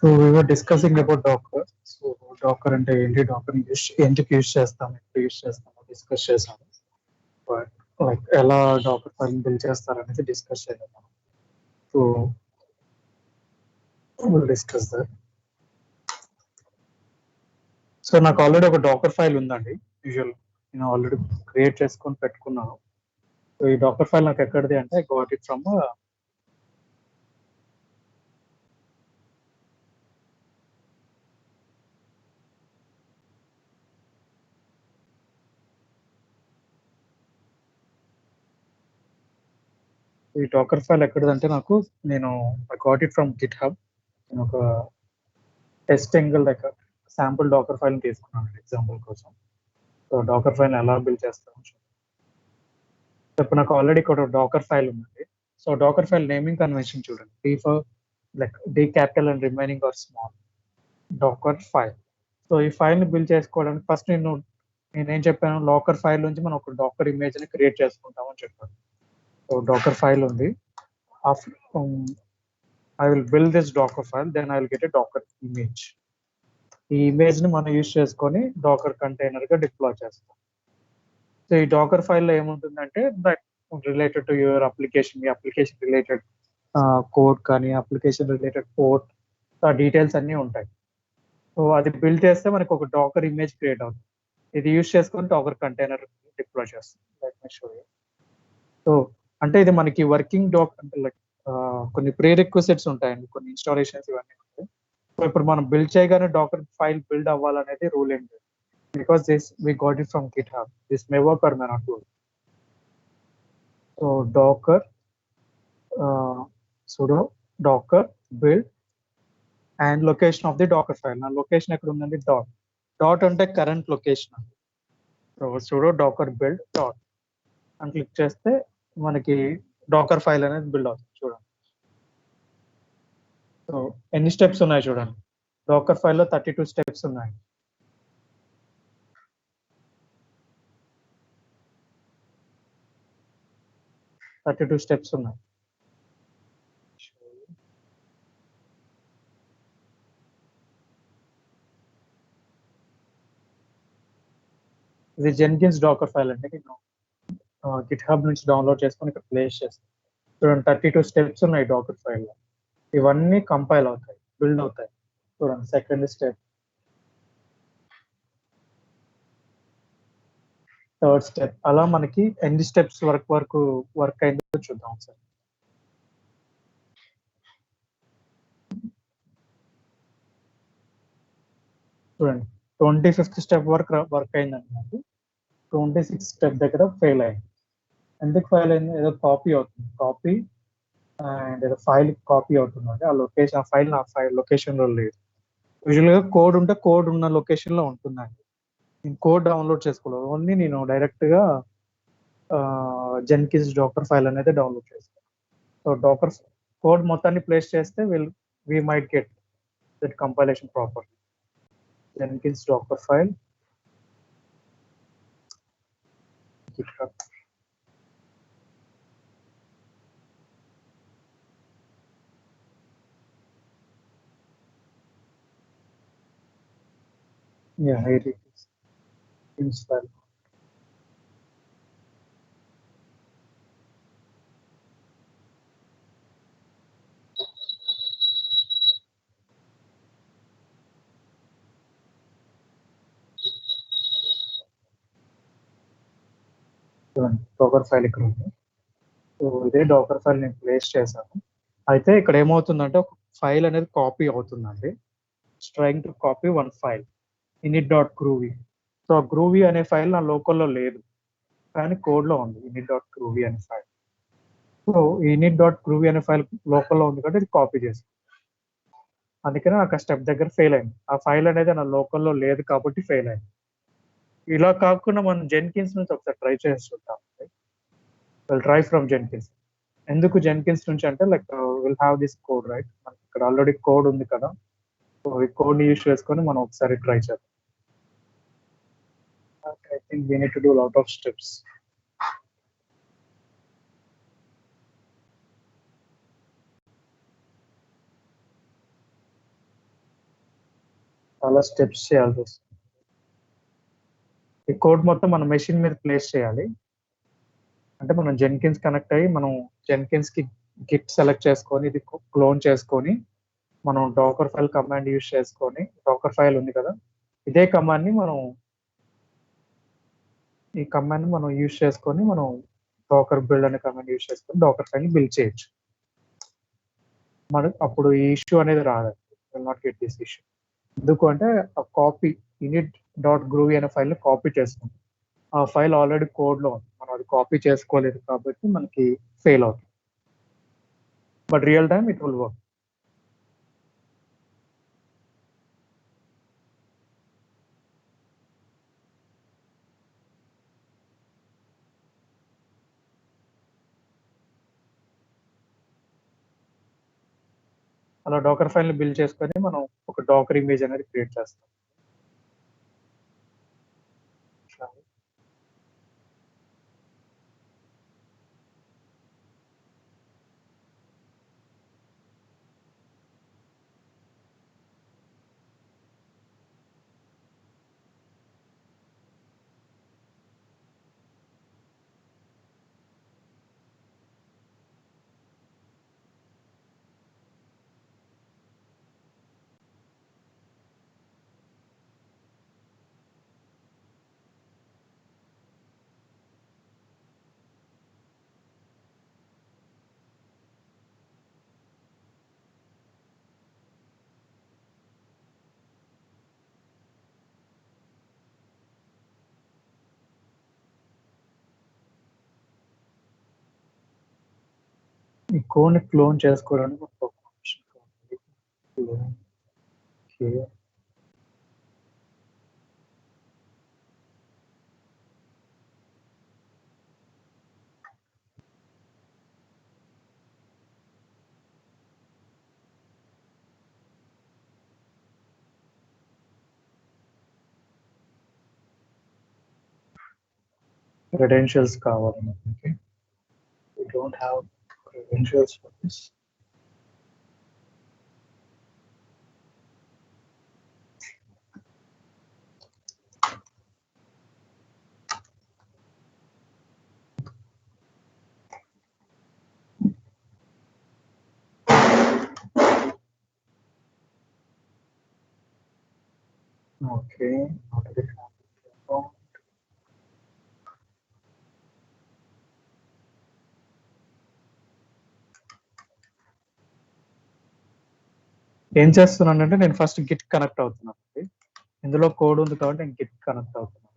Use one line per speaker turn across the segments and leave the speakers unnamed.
So we were discussing about Docker. So Docker అంటే ఏంటి, Docker ఎందుకు యూస్ చేస్తాం, ఎప్పుడు యూస్ చేస్తామో డిస్కస్ చేసాము. బట్ లైక్ ఎలా డాకర్ ఫైల్ బిల్డ్ చేస్తారనేది డిస్కస్ చేద్దాం. So will discuss that. So నాకు ఆల్రెడీ ఒక డాకర్ ఫైల్ ఉందండి. యూజువల్ నేను ఆల్రెడీ క్రియేట్ చేసుకొని పెట్టుకున్నాను. సో ఈ డాకర్ ఫైల్ నాకు ఎక్కడిది అంటే ఐ గాట్ ఇట్ ఫ్రమ్ ఈ డాకర్ ఫైల్ ఎక్కడిదంటే నేను I got it from GitHub. నేను ఒక test angle like sample docker file తీసుకున్నాను ఎగ్జాంపుల్ కోసం. సో డాకర్ ఫైల్ ఎలా బిల్డ్ చేస్తాను ఇప్పుడు నాకు ఆల్రెడీ ఇక్కడ డాకర్ ఫైల్ ఉందండి. So docker file naming convention చూడండి, D for like D capital and remaining are small docker file. So ఈ ఫైల్ ని బిల్డ్ చేసుకోవడానికి ఫస్ట్ నేనేం చెప్పాను, డాకర్ ఫైల్ నుంచి మనం ఒక డాకర్ ఇమేజ్ ని క్రియేట్ చేసుకుంటామని చెప్పాను. సో డాకర్ ఫైల్ ఉంది. I will build this docker file, then I will get a docker image. ఈ ఇమేజ్ ని మనం యూజ్ చేసుకొని డాకర్ కంటైనర్ గా డిప్లాయ్ చేస్తాం. సో ఈ డాకర్ ఫైల్లో ఏముంటుందంటే that related to your application, ఈ అప్లికేషన్ రిలేటెడ్ కోడ్ కానీ అప్లికేషన్ రిలేటెడ్ పోర్ట్ ఆ డీటెయిల్స్ అన్నీ ఉంటాయి. సో అది బిల్డ్ చేస్తే మనకు ఒక డాకర్ ఇమేజ్ క్రియేట్ అవుతుంది. ఇది యూజ్ చేసుకొని డాకర్ కంటైనర్ డిప్లాయ్ చేస్తుంది. Let me show you. So అంటే ఇది మనకి వర్కింగ్ అంటే లైక్ కొన్ని ప్రీ రిక్వెసిట్స్ ఉంటాయండి, కొన్ని ఇన్స్టాలేషన్స్ ఇవన్నీ ఉంటాయి. సో ఇప్పుడు మనం బిల్డ్ చేయగానే డాకర్ ఫైల్ బిల్డ్ అవ్వాలనేది రూల్ ఏంటి, because we got it from GitHub. This may work or may not work. So docker sudo docker build and location of the docker file. Now location ekkada undandi dot ante current location. So sudo docker build dot and click cheste manaki docker file అనేది build అవుతుంది చూడండి. So ఎన్ని steps ఉన్నాయి చూడండి, Dakar ఫైల్లో 32 steps ఉన్నాయి. Steps ఉన్నాయి. ఇది జెన్కిన్స్ డాకర్ ఫైల్ అండి, నేను గిట్ హబ్ నుంచి డౌన్లోడ్ చేసుకొని ఇక్కడ ప్లేస్ చేస్తాను. చూడండి 32 స్టెప్స్ ఉన్నాయి డాకర్ ఫైల్లో. ఇవన్నీ కంపైల్ అవుతాయి, బిల్డ్ అవుతాయి. చూడండి సెకండ్ స్టెప్, థర్డ్ స్టెప్, అలా మనకి ఎన్ని స్టెప్స్ వర్క్ అయిందో చూద్దాం సార్. చూడండి 25th స్టెప్ వర్క్ అయిందండి నాకు. 26th స్టెప్ దగ్గర ఫెయిల్ అయింది. ఎందుకు ఫెయిల్ అయింది, ఏదో కాపీ అవుతుంది, కాపీ అండ్ ఏదో ఫైల్ కాపీ అవుతుంది. ఆ లొకేషన్, ఆ ఫైల్ నా ఫైల్ లొకేషన్లో లేదు. యూజువల్గా కోడ్ ఉంటే కోడ్ ఉన్న లొకేషన్లో ఉంటుందండి. నేను కోడ్ డౌన్లోడ్ చేసుకోలేదు, ఓన్లీ నేను డైరెక్ట్గా జెన్కిన్స్ డాకర్ ఫైల్ అనేది డౌన్లోడ్ చేస్తాను. సో డాకర్ కోడ్ మొత్తాన్ని ప్లేస్ చేస్తే we might get that compilation properly. Jenkins docker file, GitHub. Yeah, here it is. Install. Docker file ఇక్కడ ఉంది. సో ఇదే డాకర్ ఫైల్ నేను ప్లేస్ చేశాను. అయితే ఇక్కడ ఏమవుతుందంటే ఒక ఫైల్ అనేది కాపీ అవుతుందండి. Trying to copy one file init.groovy. So groovy అనే ఫైల్ నా లోకల్లో లేదు, కానీ కోడ్లో ఉంది init.groovy అనే ఫైల్. సో init.groovy అనే ఫైల్ లోకల్లో ఉంది కాబట్టి ఇది కాపీ చేస్తాను. అందుకనే నాకు ఆ స్టెప్ దగ్గర ఫెయిల్ అయింది. ఆ ఫైల్ అనేది నా లోకల్లో లేదు కాబట్టి ఫెయిల్ అయింది. ఇలా కాకుండా మనం జెన్కిన్స్ నుంచి ఒకసారి ట్రై చేసి చూద్దాం. Will try from Jenkins. ఎందుకు జెన్కిన్స్ నుంచి అంటే like will have this code right, మనకి ఇక్కడ ఆల్రెడీ కోడ్ ఉంది కదా. సో ఈ కోడ్ని యూజ్ చేసుకొని మనం ఒకసారి ట్రై చేద్దాం. I think we need to do lot of steps. చాలా స్టెప్స్ చేయాల్సి వస్తుంది. ఈ కోడ్ మొత్తం మన మెషిన్ మీద ప్లేస్ చేయాలి. అంటే మనం జెన్కిన్స్ కనెక్ట్ అయ్యి మనం జెన్కిన్స్‌కి గిట్ సెలెక్ట్ చేసుకొని ఇది క్లోన్ చేసుకొని మనం డాకర్ ఫైల్ కమాండ్ యూజ్ చేసుకొని డాకర్ ఫైల్ ఉంది కదా! ఇదే కమాండ్‌ని మనం ఈ కమాండ్‌ని మనం యూజ్ చేసుకొని మనం డాకర్ బిల్డ్ అనే కమాండ్ యూజ్ చేసుకొని డాకర్ ఫైల్‌ని బిల్డ్ చేయొచ్చు. మనకు అప్పుడు ఈ ఇష్యూ అనేది రాదండి. Will not get this issue. ఎందుకు అంటే ఆ కాపీ init.groovy అనే ఫైల్‌ని కాపీ చేసుకుంటాం. ఆ ఫైల్ ఆల్రెడీ కోడ్‌లో ఉంది. మనం అది కాపీ చేసుకోలేదు కాబట్టి మనకి ఫెయిల్ అవుతుంది. But real time it will work. అలా డాకర్ ఫైల్‌ని బిల్డ్ చేసుకొని మనం ఒక డాకర్ ఇమేజ్ అనేది క్రియేట్ చేస్తాం. ఈ కోడ్‌ని క్లోన్ చేసుకోవడానికి ఒక ఆప్షన్ ఉంది. క్లోన్ కే క్రెడెన్షియల్స్ కావాలి మనకి. We don't have credentials for this. Okay, already have it. ఏం చేస్తున్నానంటే నేను ఫస్ట్ గిట్ కనెక్ట్ అవుతున్నానండి. ఇందులో కోడ్ ఉంది కాబట్టి నేను గిట్ కనెక్ట్ అవుతున్నాను.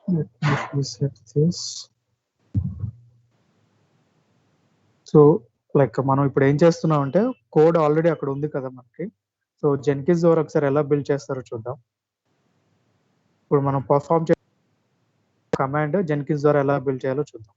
Let me reset this. So like మనం ఇప్పుడు ఏం చేస్తున్నాం అంటే కోడ్ ఆల్రెడీ అక్కడ ఉంది కదా మనకి. సో జెన్కిన్స్ ద్వారా ఒకసారి ఎలా బిల్డ్ చేస్తారో చూద్దాం. ఇప్పుడు మనం పర్ఫార్మ్ చే కమాండ్ జెన్కిన్స్ ద్వారా ఎలా బిల్డ్ చేయాలో చూద్దాం.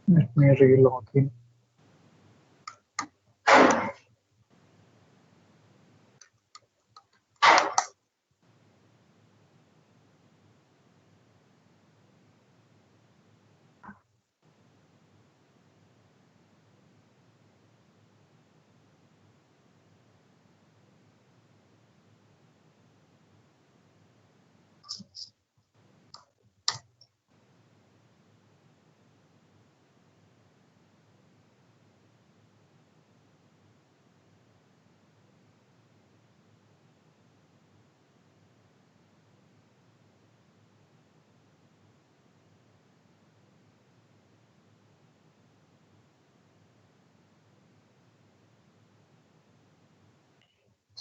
Let me relog in.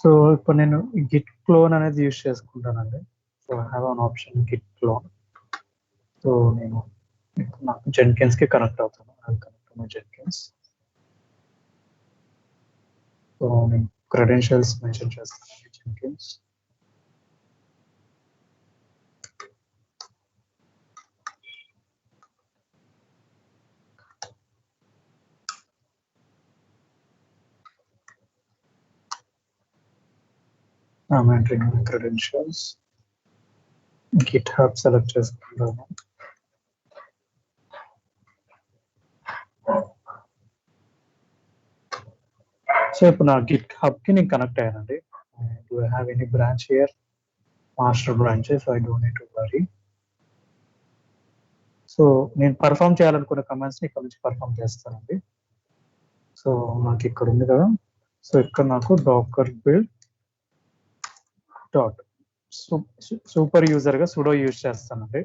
So ఇప్పుడు నేను గిట్ క్లోన్ అనేది యూజ్ చేసుకుంటానండి. So I have an option Git clone. So నేను నాకు జెన్కిన్స్ కి కనెక్ట్ అవుతాను. I connect my Jenkins. So నేను క్రెడెన్షియల్స్ మెన్షన్ చేస్తాను Jenkins. I'm entering my credentials. GitHub select చేసుకుంటాను. సో ఇప్పుడు నా GitHub కి నేను కనెక్ట్ అయ్యానండి. Do I have any branch here? Master branches, so I don't need to worry. So నేను perform చేయాలనుకున్న కమాండ్స్ ని ఇక్కడ నుంచి పర్ఫామ్ చేస్తానండి. సో నాకు ఇక్కడ ఉంది కదా, సో ఇక్కడ నాకు docker build dot super user గా సుడో యూజ్ చేస్తానండి.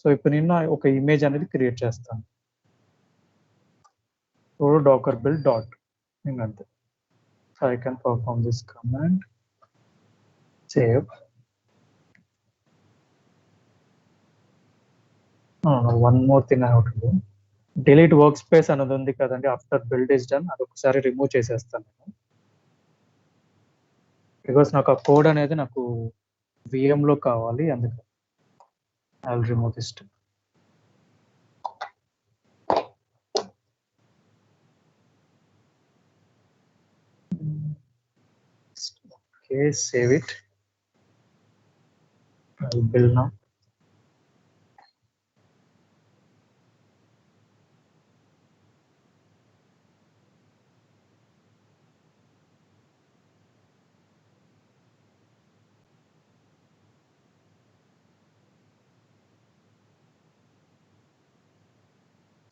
సో ఇప్పుడు నేను ఒక ఇమేజ్ అనేది క్రియేట్ చేస్తాను. sudo docker build dot ఇంకంతే. So I can perform this command, save. One more thing I have to do. Delete work space అనేది ఉంది కదండి, ఆఫ్టర్ బిల్డ్ ఇస్ డన్, అది ఒకసారి రిమూవ్ చేసేస్తాను నేను. బికాస్ నాకు ఆ కోడ్ అనేది నాకు VM లో కావాలి, అందుకని I will remove this. Okay, save it. I'll build now.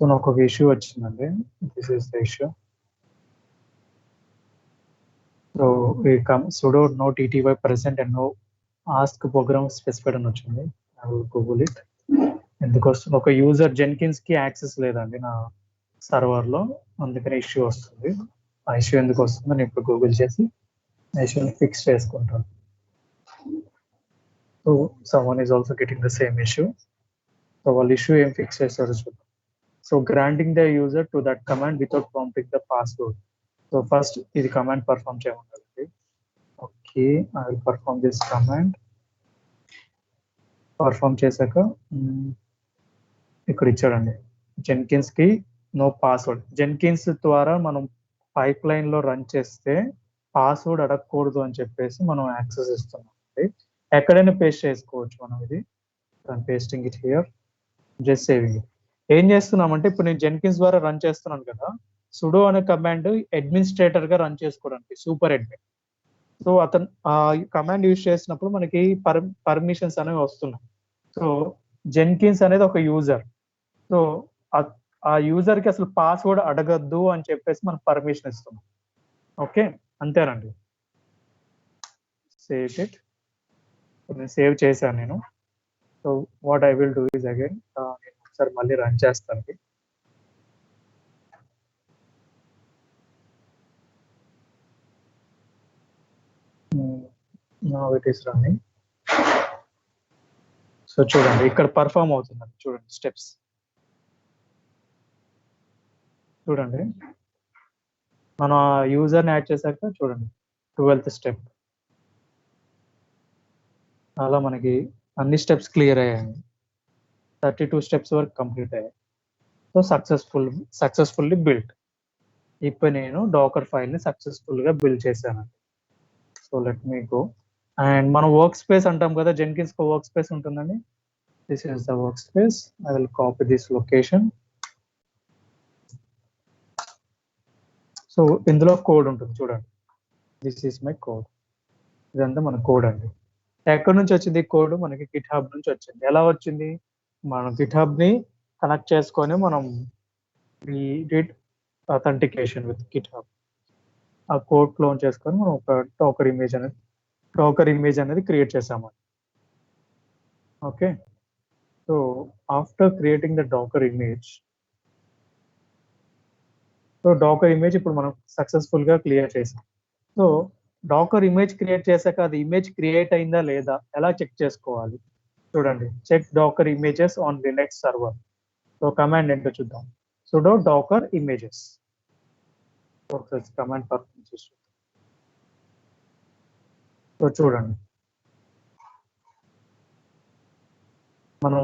So నాకు ఒక ఇష్యూ వచ్చిందండి. This is the issue. So ఈ sudo no tty present and no ask program specified అని వచ్చింది. I will Google it. ఎందుకోసం ఒక యూజర్ జెన్కిన్స్ కి access లేదండి నా సర్వర్ లో, అందుకని ఇష్యూ వస్తుంది. ఆ ఇష్యూ ఎందుకు వస్తుందో నేను ఇప్పుడు గూగుల్ చేసి ఇష్యూని ఫిక్స్ చేసుకుంటాను. So someone is also getting the same issue. So వాళ్ళు ఇష్యూ ఏం ఫిక్స్ చేస్తారో చూద్దాం. So granting the user to that command without prompting the password. So first ఇది కమాండ్ పర్ఫామ్ చేయమంటారండి. Okay, I will perform this command. Perform చేశాక ఇక్కడ ఇచ్చాడండి, Jenkins కి నో పాస్వర్డ్. జెన్కిన్స్ ద్వారా మనం పైప్ లైన్ లో రన్ చేస్తే పాస్వర్డ్ అడగకూడదు అని చెప్పేసి మనం యాక్సెస్ ఇస్తున్నాం. ఎక్కడైనా పేస్ట్ చేసుకోవచ్చు మనం ఇది. Pasting it here, just saving it. ఏం చేస్తున్నామంటే ఇప్పుడు నేను జెన్కిన్స్ ద్వారా రన్ చేస్తున్నాను కదా, సుడో అనే కమాండ్ అడ్మినిస్ట్రేటర్ గా రన్ చేసుకోవడానికి, సూపర్ అడ్మిన్. సో అతను ఆ కమాండ్ యూజ్ చేసినప్పుడు మనకి పర్మిషన్స్ అనేవి వస్తున్నాయి. సో జెన్కిన్స్ అనేది ఒక యూజర్. సో ఆ యూజర్ కి అసలు పాస్వర్డ్ అడగద్దు అని చెప్పేసి మనం పర్మిషన్ ఇస్తున్నాం. ఓకే, అంతేనండి. Save it. నేను సేవ్ చేశాను నేను. So what I will do is again, నేను ఒకసారి మళ్ళీ రన్ చేస్తాను. Now it is running. So చూడండి ఇక్కడ పర్ఫామ్ అవుతుందండి, చూడండి స్టెప్స్ చూడండి. మనం యూజర్ని యాడ్ చేశాక చూడండి 12th స్టెప్, అలా మనకి అన్ని స్టెప్స్ క్లియర్ అయ్యాయి. 32 స్టెప్స్ వరకు కంప్లీట్ అయ్యాయి. So successfully build. ఇప్పుడు నేను డాకర్ ఫైల్ ని సక్సెస్ఫుల్ గా బిల్డ్ చేశానండి. So let me go. And మనం వర్క్ స్పేస్ అంటాం కదా, జెన్కిన్స్ కు వర్క్ స్పేస్ ఉంటుందండి. This is the work space. I will copy this location. So ఇందులో కోడ్ ఉంటుంది చూడండి, దిస్ ఈస్ మై కోడ్. ఇదంతా మన కోడ్ అండి. ఎక్కడి నుంచి వచ్చింది కోడ్? మనకి గిట్హబ్ నుంచి వచ్చింది. ఎలా వచ్చింది? మనం గిట్హబ్ ని కనెక్ట్ చేసుకొని మనం డిడ్ అథెంటికేషన్ విత్ గిట్హబ్. ఆ కోడ్ క్లోన్ చేసుకొని మనం ఒక డాకర్ ఇమేజ్ అనేది క్రియేట్ చేసాము. Okay, so after creating the docker image, so docker image ఇప్పుడు మనం సక్సెస్ఫుల్ గా క్లియర్ చేసాం. సో డాకర్ ఇమేజ్ క్రియేట్ చేశాక అది ఇమేజ్ క్రియేట్ అయిందా లేదా ఎలా చెక్ చేసుకోవాలి చూడండి. Check docker images on Linux server. So command ఏంటో చూద్దాం. సుడో డాకర్ ఇమేజెస్ ఒకసారి కమాండ్ పర్ఫార్మ్ చేసి సో చూడండి మనం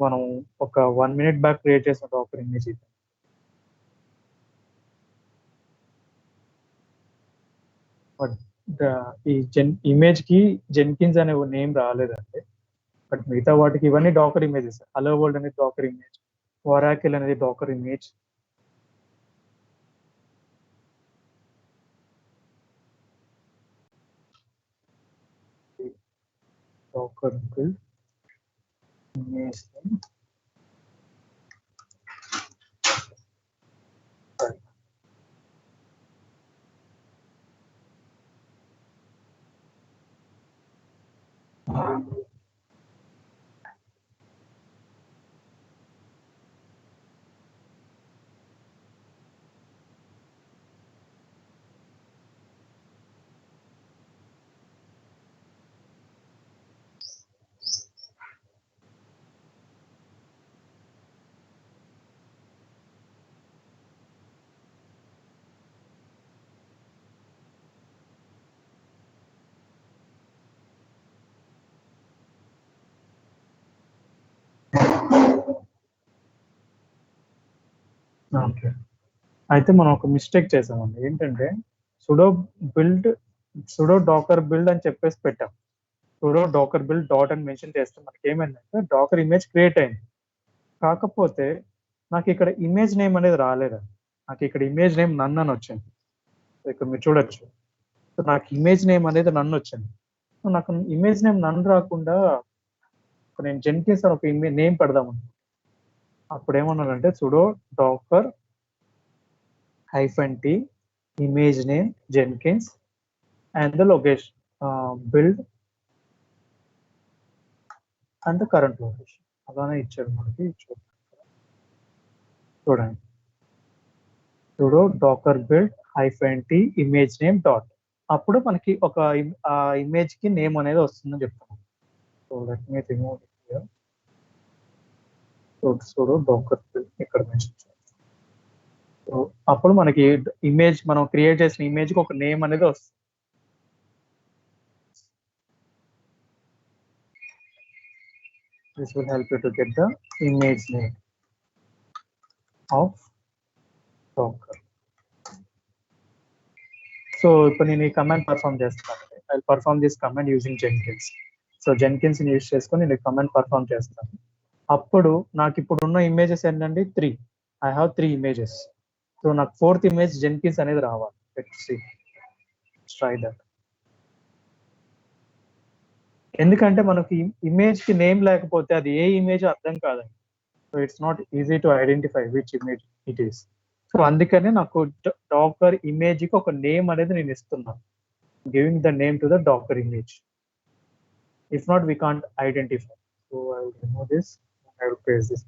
మనం ఒక 1 minute బ్యాక్ క్రియేట్ చేసిన డాకర్ ఇమేజ్ ఇది. బట్ ఈ ఇమేజ్ కి జెన్కిన్స్ అనే నేమ్ రాలేదండి. బట్ మిగతా వాటికి ఇవన్నీ డాకర్ ఇమేజెస్. హలో వరల్డ్ అనేది డాకర్ ఇమేజ్, ఒరాకిల్ అనేది docker image. Docker build image okay. అయితే మనం ఒక మిస్టేక్ చేసామండి. ఏంటంటే sudo build sudo Dakar build అని చెప్పేసి పెట్టాం. సుడో డాకర్ బిల్డ్ డాట్ అని మెన్షన్ చేస్తే మనకి ఏమైందంటే డాకర్ ఇమేజ్ క్రియేట్ అయింది. కాకపోతే నాకు ఇక్కడ ఇమేజ్ నేమ్ అనేది రాలేదండి. నాకు ఇక్కడ ఇమేజ్ నేమ్ నన్ అని వచ్చింది. ఇక్కడ మీరు చూడొచ్చు. సో నాకు ఇమేజ్ నేమ్ అనేది నన్ వచ్చింది. సో నాకు ఇమేజ్ నేమ్ నన్ రాకుండా నేను జెన్కిన్స్ అని ఒక ఇమేజ్ నేమ్ పెడదాం. అప్పుడు ఏమన్నానంటే sudo docker -t image name Jenkins and the location build and the current location. అలానే ఇచ్చాడు మనకి. చూడండి sudo docker build -t image name dot అప్పుడు మనకి ఒక ఇమేజ్ కి నేమ్ అనేది వస్తుందని చెప్తాను. So let me remove it here. So sudo docker build ఇక్కడ మెన్షన్ చేయాలి. సో అప్పుడు మనకి ఇమేజ్ మనం క్రియేట్ చేసిన ఇమేజ్ కి ఒక నేమ్ అనేది వస్తుంది. This will help you to get the image name of Docker. So ఇప్పుడు నేను ఈ కమాండ్ పర్ఫామ్ చేస్తాను. I perform this command using Jenkins. So Jenkins ని యూజ్ చేసుకొని నేను కమాండ్ పర్ఫామ్ చేస్తాను. అప్పుడు నాకు ఇప్పుడు ఉన్న ఇమేజెస్ ఏంటంటే 3. I have 3 images. సో నాకు 4th ఇమేజ్ జెన్కిన్స్ అనేది రావాలి. Let's see. Try that. ఎందుకంటే మనకి ఇమేజ్ కి నేమ్ లేకపోతే అది ఏ ఇమేజ్ అర్థం కాదండి. So it's not easy to identify which image it is. So అందుకనే నాకు డాకర్ ఇమేజ్ కి ఒక నేమ్ అనేది నేను ఇస్తున్నాను. Giving the name to the docker image. If not we can't identify. So I will remove this and I will paste this.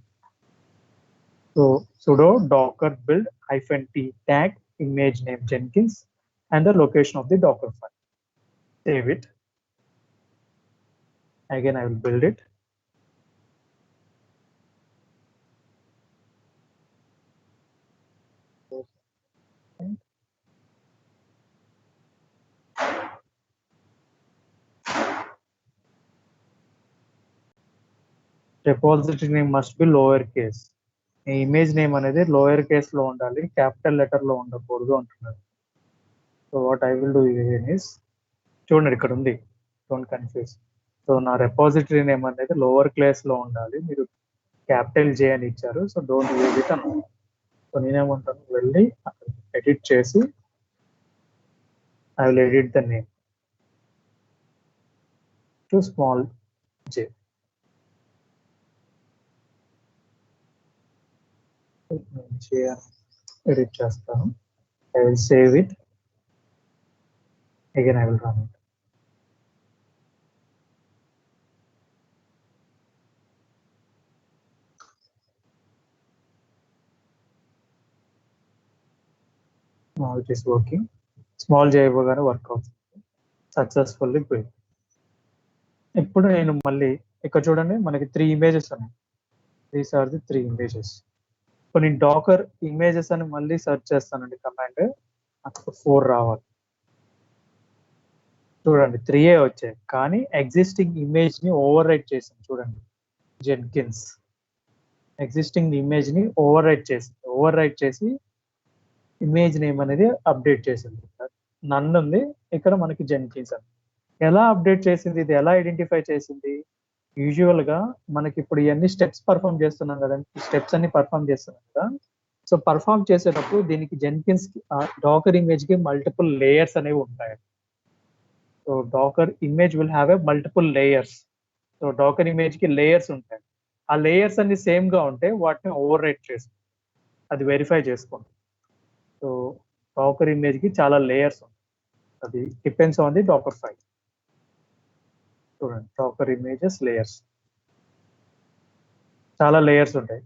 So sudo docker build -t tag image name Jenkins and the location of the Docker file. Save it. Again I will build it. Repository name must be lower case. Image name అనేది lower case లో ఉండాలి, capital letter లో ఉండకూడదు అంటున్నారు. So what I will do is చూడండి ఇక్కడ ఉంది, don't confuse. So నా రెపాజిటరీ నేమ్ అనేది లోవర్ క్లాస్ లో ఉండాలి, మీరు క్యాపిటల్ జే అని ఇచ్చారు. సో డోంట్ యూజ్ ఇట్ అన్నాను. సో నేనేమంటాను, వెళ్ళి అక్కడ ఎడిట్ చేసి I will edit the name to small J. Edit చేస్తాను. I will save it. Again I will run it. Now it is working. Small చేయగానే వర్క్ అవుతుంది. Successfully build. ఇప్పుడు నేను మళ్ళీ ఇక్కడ చూడండి మనకి 3 ఇమేజెస్ ఉన్నాయి. These are the 3 images. ఇప్పుడు నేను డాకర్ ఇమేజెస్ అని మళ్ళీ సెర్చ్ చేస్తానండి కమాండ్. నాకు 4 రావాలి. చూడండి 3 వచ్చాయి, కానీ ఎగ్జిస్టింగ్ ఇమేజ్ ని ఓవర్ రైట్ చేసింది. చూడండి జెన్కిన్స్ ఎగ్జిస్టింగ్ ఇమేజ్ ని ఓవర్ రైట్ చేసి ఇమేజ్ నేమ్ అనేది అప్డేట్ చేసింది. నన్ను ఉంది ఇక్కడ మనకి జెన్కిన్స్ అని. ఎలా అప్డేట్ చేసింది, ఇది ఎలా ఐడెంటిఫై చేసింది? యూజువల్ గా మనకి ఇప్పుడు ఇవన్నీ స్టెప్స్ పర్ఫామ్ చేస్తున్నాం కదండి, స్టెప్స్ అన్ని పర్ఫామ్ చేస్తున్నాం కదా. సో పర్ఫామ్ చేసేటప్పుడు దీనికి జెన్కిన్స్ డాకర్ ఇమేజ్ కి మల్టిపుల్ లేయర్స్ అనేవి ఉంటాయి. So docker image will have a multiple layers. So docker image కి లేయర్స్ ఉంటాయి. ఆ లేయర్స్ అన్ని సేమ్ గా ఉంటే వాటిని ఓవర్ రైట్ చేస్తుంది, అది వెరిఫై చేసుకోండి. సో డాకర్ ఇమేజ్ కి చాలా లేయర్స్ ఉంటాయి, అది depends on the docker file. చూడండి డాకర్ ఇమేజెస్ లేయర్స్, చాలా లేయర్స్ ఉంటాయి.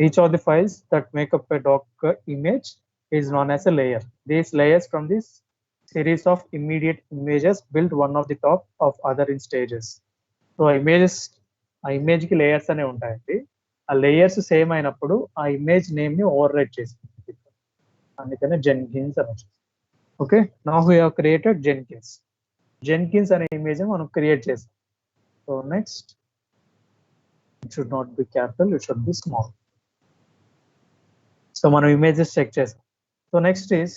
Each of the files that make up a Docker image is known as a layer. These layers from this series of immediate images build one of the top of other in stages. So images, ఆ image కి layers అనేవి ఉంటాయండి. ఆ layers same అయినప్పుడు ఆ image name ని over right చేస్తుంది, అందుకనే జెన్కిన్స్ అని వచ్చింది. Okay, now we have created Jenkins అనే ఇమేజ్ మనం క్రియేట్ చేసాం. So next, it should not be capital, it should be small. So మనం ఇమేజెస్ చెక్ చేసాం. సో నెక్స్ట్ ఈస్,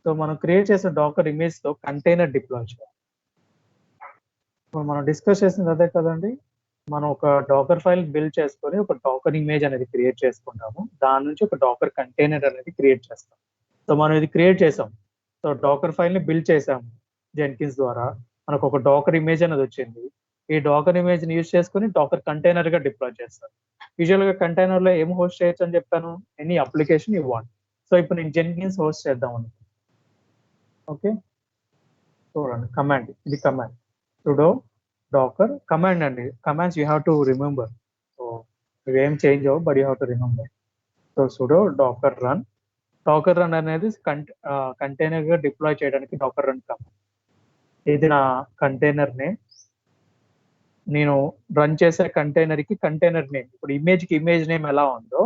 సో మనం క్రియేట్ చేసిన డాకర్ ఇమేజ్ తో కంటైనర్ డిప్లాయ్ చేయాలి. ఇప్పుడు మనం డిస్కస్ చేసింది అదే కదండి, మనం ఒక డాకర్ ఫైల్ బిల్డ్ చేసుకొని ఒక డాకర్ ఇమేజ్ అనేది క్రియేట్ చేసుకుంటాము, దాని నుంచి ఒక డాకర్ కంటైనర్ అనేది క్రియేట్ చేస్తాం. సో మనం ఇది క్రియేట్ చేసాం, సో డాకర్ ఫైల్ ని బిల్డ్ చేసాము జెన్కిన్స్ ద్వారా, మనకు ఒక డాకర్ ఇమేజ్ అనేది వచ్చింది. ఈ డాకర్ ఇమేజ్ ని యూజ్ చేసుకుని డాకర్ కంటైనర్ గా డిప్లాయ్ చేస్తాం. యూజువల్ గా కంటైనర్ లో ఏం హోస్ట్ చేయొచ్చు అని చెప్పాను, any application you want. So ఇప్పుడు నేను జెన్కిన్స్ హోస్ట్ చేద్దాం అనుకుంటున్నాను. ఓకే, చూడండి కమాండ్, ఇది కమాండ్ sudo docker కమాండ్ అండి. Commands you have to remember. So ఇవేం చేంజ్ అవ్వవు, but you have to remember. So sudo docker run అనేది కంటైనర్ గా డిప్లాయ్ చేయడానికి డాకర్ రన్ కమాండ్. ఇది నా కంటైనర్ నేమ్, నేను రన్ చేసే కంటైనర్ కి కంటైనర్ నేమ్. ఇప్పుడు ఇమేజ్ కి ఇమేజ్ నేమ్ ఎలా ఉందో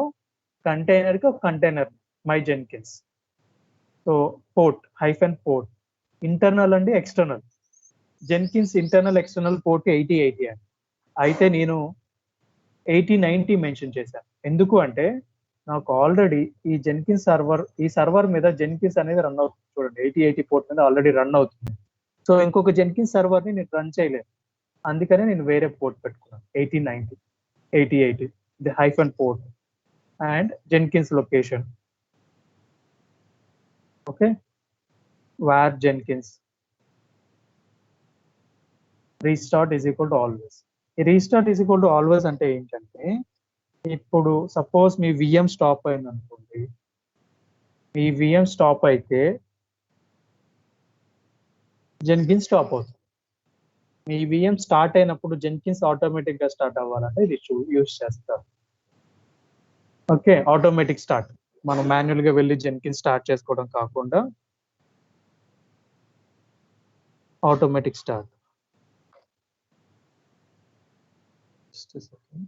కంటైనర్ కి ఒక container my Jenkins. So port -port internal అండి external. Jenkins internal external port 8080 అండి. అయితే నేను 8090 మెన్షన్ చేశాను. ఎందుకు అంటే నాకు ఆల్రెడీ ఈ జెన్కిన్స్ ఈ సర్వర్ మీద జెన్కిన్స్ అనేది రన్ అవుతుంది. చూడండి 8080 పోర్ట్ మీద ఆల్రెడీ రన్ అవుతుంది. సో ఇంకొక జెన్కిన్స్ సర్వర్ ని నేను రన్ చేయలేదు, అందుకనే నేను వేరే పోర్ట్ పెట్టుకున్నాను 8090 8080 the -port and Jenkins location. Okay, where Jenkins restart is equal to always. ఈ restart is equal to always అంటే ఏంటంటే, ఇప్పుడు సపోజ్ మీ విఎం స్టాప్ అయింది అనుకోండి, మీ విఎం స్టాప్ అయితే జెన్కిన్స్ స్టాప్ అవుతుంది. మీ విఎం స్టార్ట్ అయినప్పుడు జెన్కిన్స్ ఆటోమేటిక్ గా స్టార్ట్ అవ్వాలంటే ఇది యూజ్ చేస్తారు. ఓకే, ఆటోమేటిక్ స్టార్ట్, మనం మాన్యువల్ గా వెళ్ళి జెన్కిన్స్ స్టార్ట్ చేసుకోవడం కాకుండా automatic start. Just a second.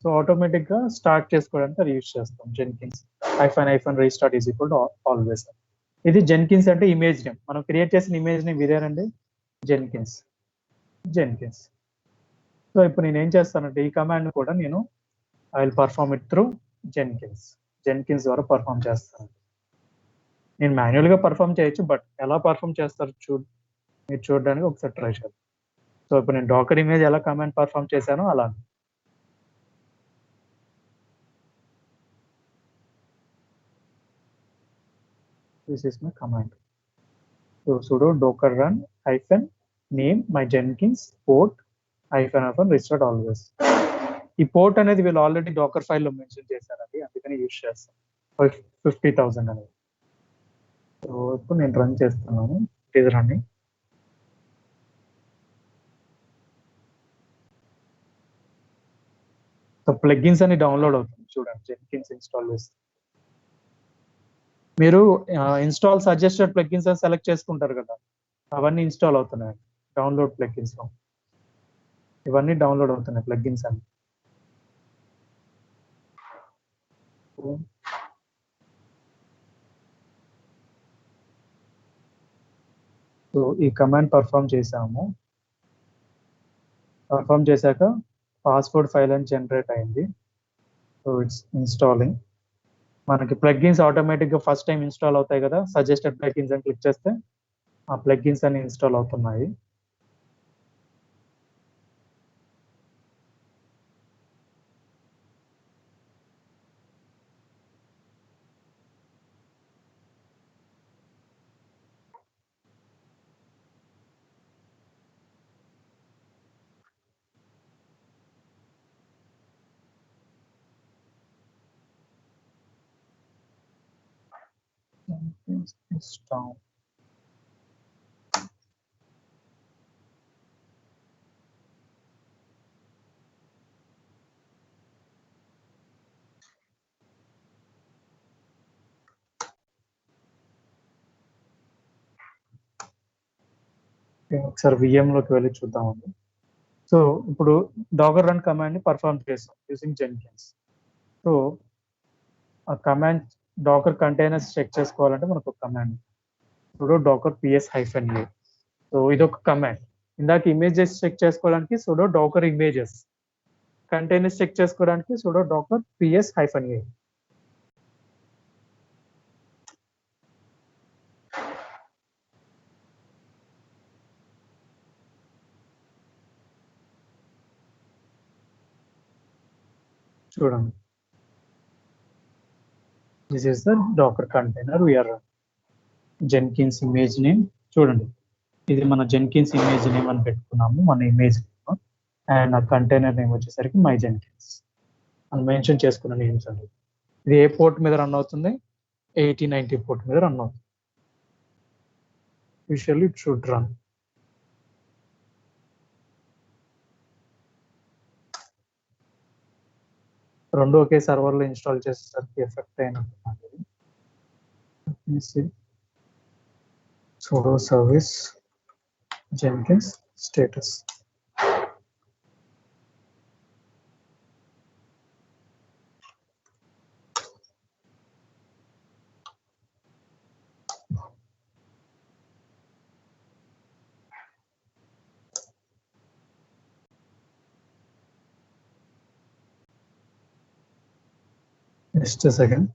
So automatic గా స్టార్ట్ చేసుకోవడానికి అది యూజ్ చేస్తాం Jenkins. -Restart is equal to always. ఇది జెన్కిన్స్ అంటే ఇమేజ్ నేమ్, మనం క్రియేట్ చేసిన ఇమేజ్ నేమ్ ఇదేనండి, జెన్కిన్స్. సో ఇప్పుడు నేను ఏం చేస్తానంటే ఈ కమాండ్ కూడా నేను I will perform it through Jenkins ద్వారా పర్ఫార్మ్ చేస్తాను. నేను మాన్యువల్ గా పర్ఫార్మ్ చేయొచ్చు, బట్ ఎలా పర్ఫార్మ్ చేస్తారు మీరు చూడడానికి ఒకసారి ట్రై చేద్దాం. సో ఇప్పుడు నేను డాకర్ ఇమేజ్ ఎలా కమాండ్ పర్ఫార్మ్ చేశానో అలా. This is my command. So sudo docker run -name my Jenkins port -restart always. ఈ పోర్ట్ అనేది వీళ్ళు ఆల్రెడీ డాకర్ ఫైల్ లో మెన్షన్ చేశారండి, అందుకని యూజ్ చేస్తాం. 50,000 అనేది. సో ఇప్పుడు నేను రన్ చేస్తున్నాను. It is running. So plugins అని డౌన్లోడ్ అవుతుంది చూడండి. జెన్కిన్స్ ఇన్స్టాల్ చేస్తే మీరు ఇన్స్టాల్ సజెస్టెడ్ ప్లగ్గిన్స్ అని సెలెక్ట్ చేసుకుంటారు కదా, అవన్నీ ఇన్స్టాల్ అవుతున్నాయి. డౌన్లోడ్ ప్లగ్గిన్స్ లో ఇవన్నీ డౌన్లోడ్ అవుతున్నాయి ప్లగ్గిన్స్ అని. సో ఈ కమాండ్ పర్ఫామ్ చేసాము. పర్ఫామ్ చేశాక పాస్వర్డ్ ఫైల్ అని జనరేట్ అయింది. So it's installing. మనకి ప్లగ్గిన్స్ ఆటోమేటిక్ గా ఫస్ట్ టైం ఇన్స్టాల్ అవుతాయి కదా, సజెస్టెడ్ ప్లగ్గిన్స్ అని క్లిక్ చేస్తే ఆ ప్లగ్గిన్స్ అన్ని ఇన్స్టాల్ అవుతున్నాయి. Install. ఒకసారి VM లోకి వెళ్ళి చూద్దామండి. సో ఇప్పుడు డాగర్ రన్ కమాండ్ ని పర్ఫామ్ చేస్తాం యూజింగ్ జెన్కిన్స్. సో ఆ కమాండ్ డాకర్ కంటైనర్స్ చెక్ చేసుకోవాలంటే మనకు ఒక command sudo docker ps-a. So ఇది ఒక కమాండ్. ఇందాక ఇమేజెస్ చెక్ చేసుకోవడానికి sudo docker images, containers check చేసుకోవడానికి sudo docker ps-a. చూడండి, this is the docker container we are Jenkins image name. చూడండి, ఇది మన జెన్కిన్స్ ఇమేజ్ నేమ్ అని పెట్టుకున్నాము, మన ఇమేజ్ నేమ్. అండ్ ఆ కంటైనర్ నేమ్ వచ్చేసరికి మై జెన్కిన్స్ అని మెన్షన్ చేసుకున్న నేమ్స్ అండి. ఇది ఏ పోర్ట్ మీద రన్ అవుతుంది? 8090 పోర్ట్ మీద రన్ అవుతుంది. Usually it should run. రెండు ఒకే సర్వర్ లో ఇన్స్టాల్ చేసేసరికి effect అయినట్టున్నది. sudo service jenkins status. Just a second.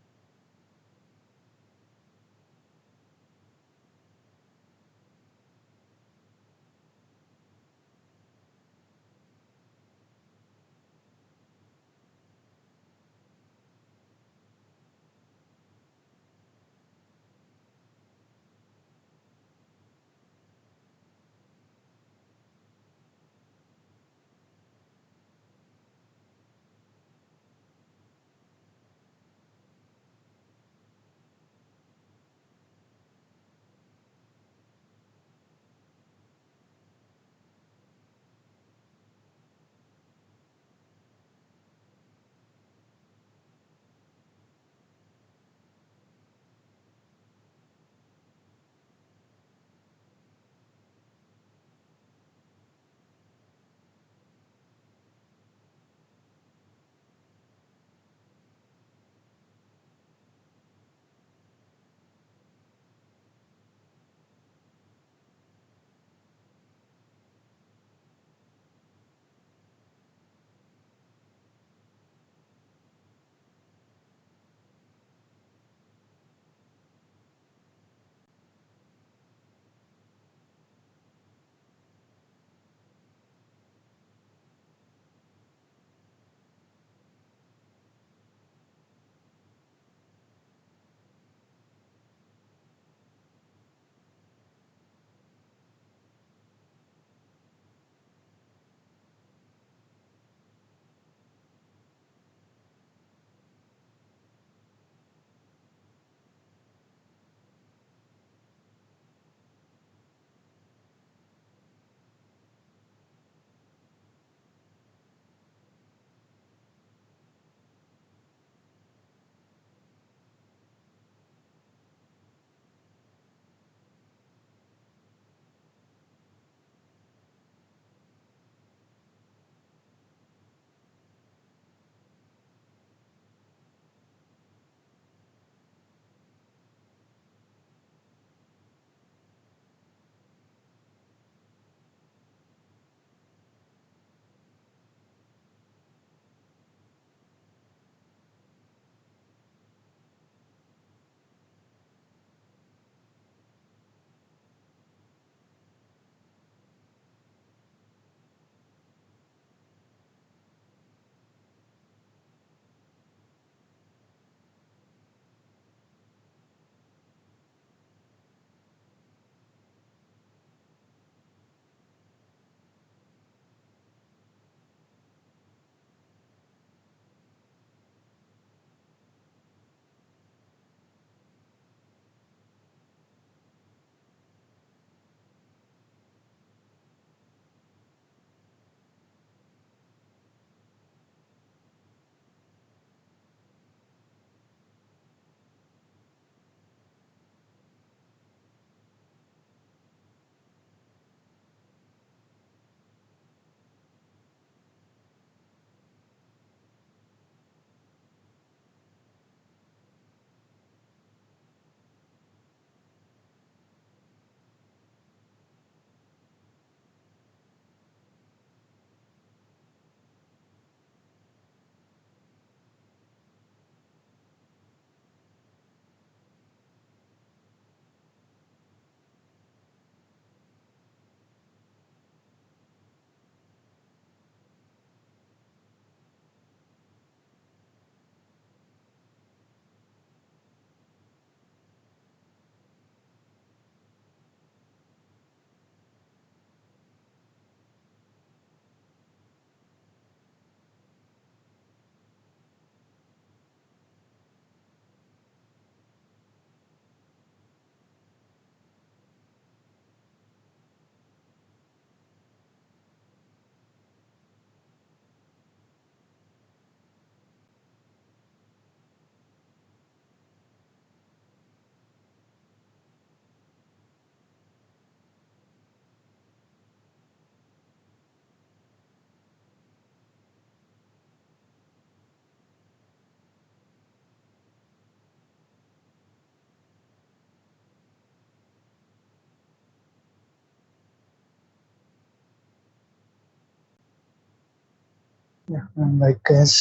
Yeah, and I guess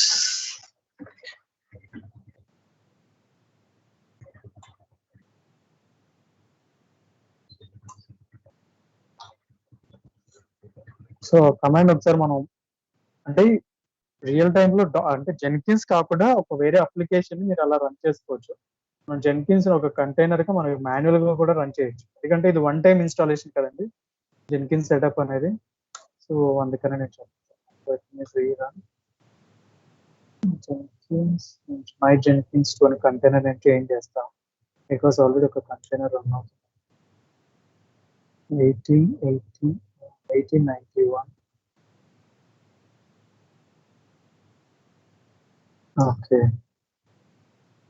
so command ఒకసారి మనం అంటే రియల్ టైమ్ లో అంటే జెన్కిన్స్ కాకుండా ఒక వేరే అప్లికేషన్ మీరు అలా రన్ చేసుకోవచ్చు. మనం జెన్కిన్స్ ఒక కంటైనర్ గా మనం మాన్యువల్ గా కూడా రన్ చేయొచ్చు, ఎందుకంటే ఇది వన్ టైం ఇన్స్టాలేషన్ కదండి జెన్కిన్స్ సెటప్ అనేది. సో అందుకనే నేను చెప్తాను జెన్కిన్స్ మై జెన్కిన్స్ కొన్ని కంటైనర్ నేను చేంజ్ చేస్తాను బికాస్ ఆల్రెడీ ఒక కంటైనర్ రన్ అవుతుంది. 1891 okay.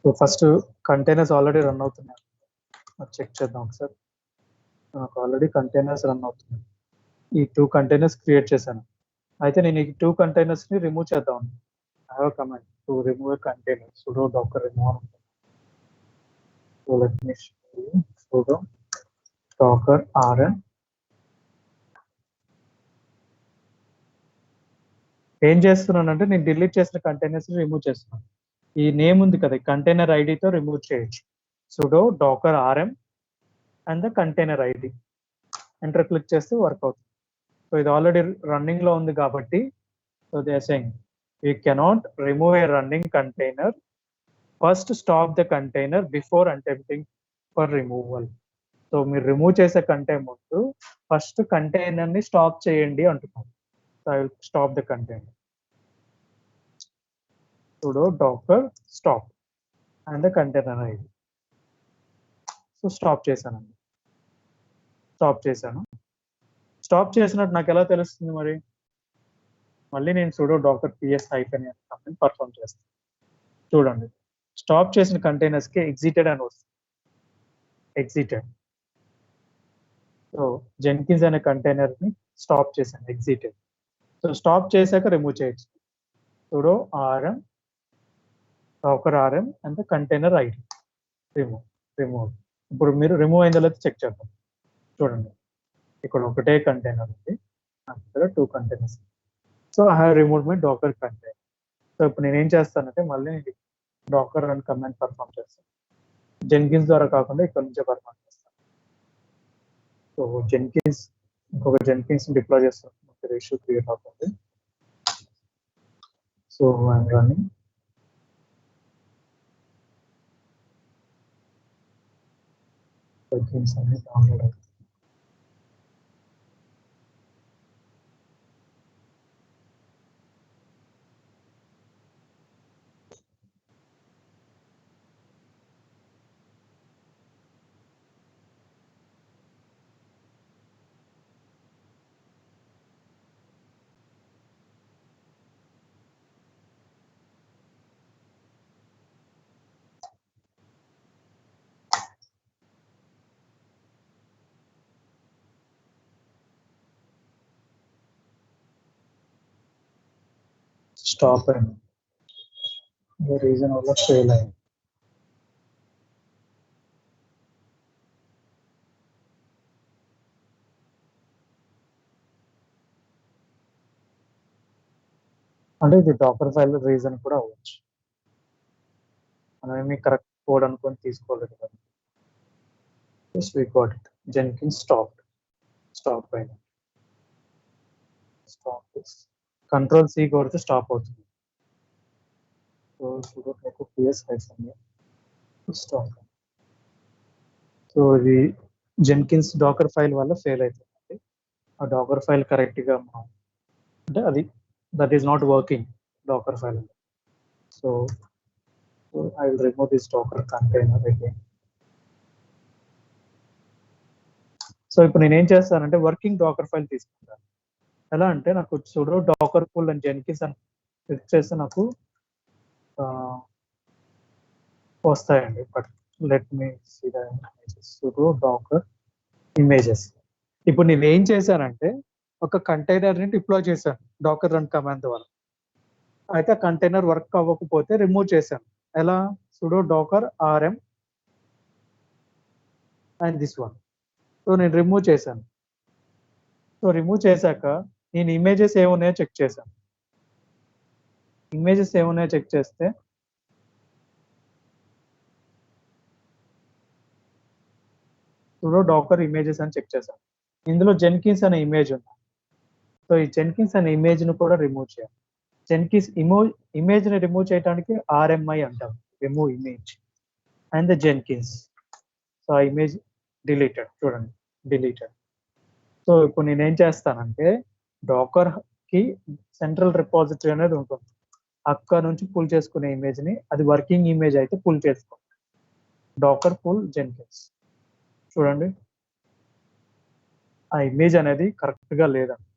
So first containers already run అవుతున్నాయి, చెక్ చేద్దాం ఒకసారి. నాకు ఆల్రెడీ కంటైనర్స్ రన్ అవుతున్నాయి, ఈ 2 కంటైనర్స్ క్రియేట్ చేశాను. అయితే నేను ఈ 2 కంటైనర్స్ ని రిమూవ్ చేద్దాం. I have command to remove a container sudo docker remove అని ఉంటుంది. So let me sudo docker rm. ఏం చేస్తున్నానంటే నేను డిలీట్ చేసిన కంటైనర్స్ ని రిమూవ్ చేస్తున్నాను. ఈ నేమ్ ఉంది కదా, కంటైనర్ ఐడితో రిమూవ్ చేయొచ్చు. sudo docker rm and the container ID enter click చేస్తే వర్క్ అవుతుంది. సో ఇది ఆల్రెడీ రన్నింగ్ లో ఉంది కాబట్టి so they are saying you cannot remove a running container, first stop the container before attempting for removal. So మీరు remove చేసే కంటే ముందు ఫస్ట్ కంటైనర్ ని స్టాప్ చేయండి అంటున్నాం. So I will stop the container sudo docker stop and the container ID. So stop చేశానండి, stop చేసినట్టు నాకు ఎలా తెలుస్తుంది మరి? మళ్ళీ నేను sudo docker ps hyphen command perform చేస్తాను. చూడండి, స్టాప్ చేసిన కంటైనర్స్ కి ఎగ్జిటెడ్ అని వస్తుంది, ఎగ్జిటెడ్. సో జెన్కిన్స్ అనే కంటైనర్ ని స్టాప్ చేశాను, ఎగ్జిటెడ్. సో స్టాప్ చేశాక రిమూవ్ చేయొచ్చు. sudo rm docker rm and the container ID remove. ఇప్పుడు మీరు రిమూవ్ అయిందో లేదో చెక్ చేద్దాం. చూడండి, ఇక్కడ ఒకటే కంటైనర్ ఉంది, ఇక్కడ 2 containers. So I have removed my docker container. So ఇప్పుడు నేను ఏం చేస్తానంటే మళ్ళీ డాకర్ రన్ కమాండ్ పర్ఫామ్ చేస్తాను. జెన్కిన్స్ ద్వారా కాకుండా ఇక్కడ నుంచే పర్ఫామ్ చేస్తాను. సో జెన్కిన్స్ ఇంకొక జెన్కిన్స్ డిప్లాయ్ చేస్తాను, ఇష్యూ క్రియేట్ అవుతుంది. So I'm running. జెన్కిన్స్ అనేది డౌన్లోడ్ అవుతుంది. స్టాప్ అయింది, రీజన్ వల్ల ఫెయిల్ అయింది. అంటే ఇది డాకర్ ఫైల్ రీజన్ కూడా అవ్వచ్చు, మనం ఏమి కరెక్ట్ కోడ్ అనుకొని తీసుకోలేదు కదా. Yes, we got it. Jenkins stop అయింది. స్టాప్ కంట్రోల్ సి కొడితే స్టాప్ అవుతుంది. So sudo docker ps hyphen stop. So ఇది జెన్కిన్స్ డాకర్ ఫైల్ వల్ల ఫెయిల్ అవుతుంది. ఆ డాకర్ ఫైల్ కరెక్ట్ గా అంటే అది that is not working docker file. So I will remove this docker container again. So ఇప్పుడు నేను ఏం చేస్తానంటే వర్కింగ్ డాకర్ ఫైల్ తీసుకుంటాను. ఎలా అంటే నాకు sudo docker pull and jenkins అని క్లిక్ చేస్తే నాకు వస్తాయండి. But let me see the sudo docker images. ఇప్పుడు నేను ఏం చేశానంటే ఒక కంటైనర్ ని డిప్లాయ్ చేశాను డాకర్ రన్ కమాండ్ ద్వారా. అయితే ఆ కంటైనర్ వర్క్ అవ్వకపోతే రిమూవ్ చేశాను. ఎలా? sudo docker rm and this one. So నేను రిమూవ్ చేశాను. సో రిమూవ్ చేశాక నేను ఇమేజెస్ ఏమున్నాయో చెక్ చేశాను. ఇమేజెస్ ఏమున్నాయో చెక్ చేస్తే sudo docker images అని చెక్ చేశాను. ఇందులో జెన్కిన్స్ అనే ఇమేజ్ ఉంది. సో ఈ జెన్కిన్స్ అనే ఇమేజ్ ను కూడా రిమూవ్ చేయాలి. జెన్కిన్స్ ఇమేజ్ ని రిమూవ్ చేయడానికి RMI అంటాం, remove image and the Jenkins. So ఆ ఇమేజ్ డిలీటెడ్, చూడండి డిలీటెడ్. సో ఇప్పుడు నేను ఏం చేస్తానంటే డాకర్ కి సెంట్రల్ రిపాజిటరీ అనేది ఉంటుంది, అక్కడ నుంచి పుల్ చేసుకునే ఇమేజ్ ని, అది వర్కింగ్ ఇమేజ్ అయితే పుల్ చేసుకో. డాకర్ పుల్ జెన్కిన్స్, చూడండి ఆ ఇమేజ్ అనేది కరెక్ట్ గా లేదండి,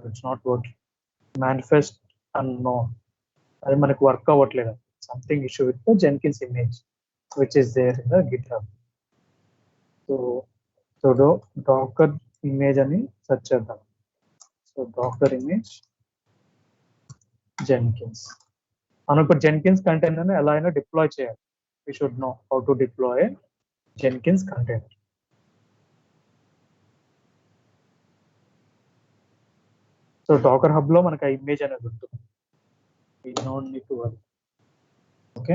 it's not working. Manifest unknown, అది మనకు వర్క్ అవ్వట్లేదు. Something issue with the Jenkins image which is there in the GitHub. So sudo docker image అని సెర్చ్ చేద్దాం. So docker image Jenkins. మనం ఇప్పుడు జెన్కిన్స్ కంటైనర్ ఎలా అయినా డిప్లాయ్ చేయాలి. we should know how to deploy a Jenkins container. So Dakar hub లో మనకి ఆ ఇమేజ్ అనేది ఉంటుంది. we don't need to worry. Okay,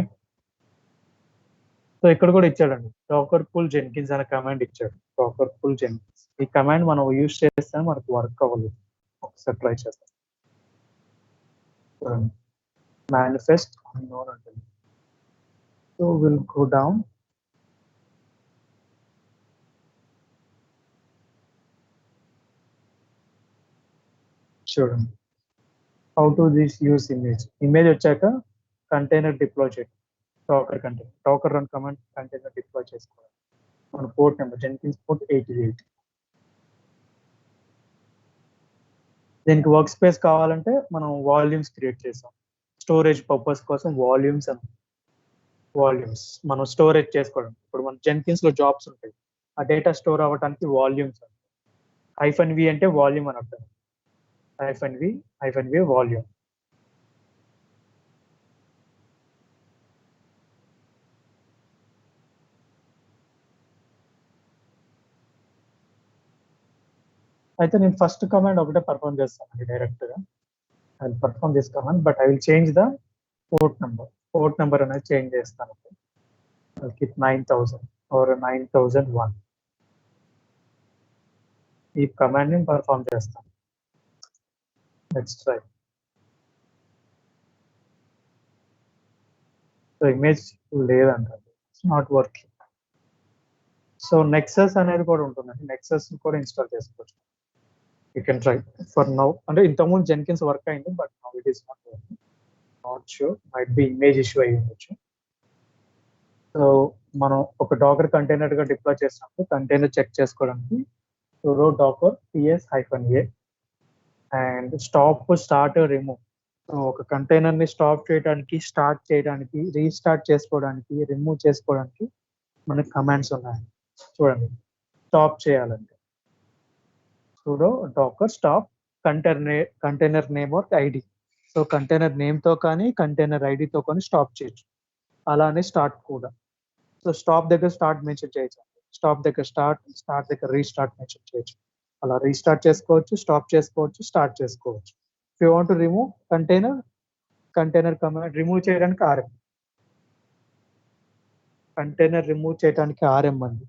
so ఇక్కడ కూడా ఇచ్చాడండి, డాకర్ పుల్ జెన్కిన్స్ అనే కమాండ్ ఇచ్చాడు. డాకర్ పుల్ జెన్కిన్స్, ఈ కమాండ్ మనం యూజ్ చేస్తే మనకు వర్క్ అవ్వలేదు. ఒకసారి ట్రై చేద్దాం. మేనిఫెస్ట్ అన్నోన్ ఉంటుంది. So will go down. చూడండి how to this use image. Image వచ్చాక కంటైనర్ డిప్లాయ్ చేయండి. Docker container, docker run command container deploy చేసుకోవాలి. మన పోర్ట్ నెంబర్ జెన్కిన్స్ పోర్ట్ 88. దీనికి వర్క్ స్పేస్ కావాలంటే మనం వాల్యూమ్స్ క్రియేట్ చేసాం. స్టోరేజ్ పర్పస్ కోసం వాల్యూమ్స్ అని, వాల్యూమ్స్ మనం స్టోరేజ్ చేసుకోవడం. ఇప్పుడు మన జెన్కిన్స్ లో జాబ్స్ ఉంటాయి, ఆ డేటా స్టోర్ అవ్వడానికి వాల్యూమ్స్ అని. -v అంటే వాల్యూమ్ అని అర్థం. -v volume. అయితే నేను ఫస్ట్ కమాండ్ ఒకటే పర్ఫామ్ చేస్తాను డైరెక్ట్ గా. I will perform this command, but I will change the port number. Port number అనేది చేంజ్ చేస్తాను. I'll keep 9000 or 9001. ఈ కమాండ్ ని పర్ఫామ్ చేస్తాను. Let's try. సో ఇమేజ్ లేదంట, it's not working. So Nexus అనేది కూడా ఉంటుందండి, నెక్సస్ కూడా ఇన్స్టాల్ చేసుకోవచ్చు. You can try for now. అంటే ఇంతకుముందు జెన్కిన్స్ వర్క్ అయింది, but now it is not working. Not sure, might be image issue అయ్యి ఉండొచ్చు. సో మనం ఒక డాకర్ కంటైనర్ గా డిప్లాయ్ చేసినప్పుడు కంటైనర్ చెక్ చేసుకోవడానికి sudo docker ps-a and stop, start, remove. ఒక కంటైనర్ ని స్టాప్ చేయడానికి, స్టార్ట్ చేయడానికి, రీస్టార్ట్ చేసుకోవడానికి, రిమూవ్ చేసుకోవడానికి మనకి కమాండ్స్ ఉన్నాయి. చూడండి, స్టాప్ చేయాలంటే sudo docker stop container name or ID. So container name తో కానీ కంటైనర్ ఐడితో కానీ స్టాప్ చేయొచ్చు. అలానే స్టార్ట్ కూడా. సో స్టాప్ దగ్గర స్టార్ట్ మెన్షన్ చేయొచ్చు, స్టాప్ దగ్గర స్టార్ట్ దగ్గర రీస్టార్ట్ మెన్షన్ చేయొచ్చు. అలా రీస్టార్ట్ చేసుకోవచ్చు, స్టాప్ చేసుకోవచ్చు, స్టార్ట్ చేసుకోవచ్చు. If you want to remove container command remove చేయడానికి RM. కంటైనర్ రిమూవ్ చేయడానికి RM అండి.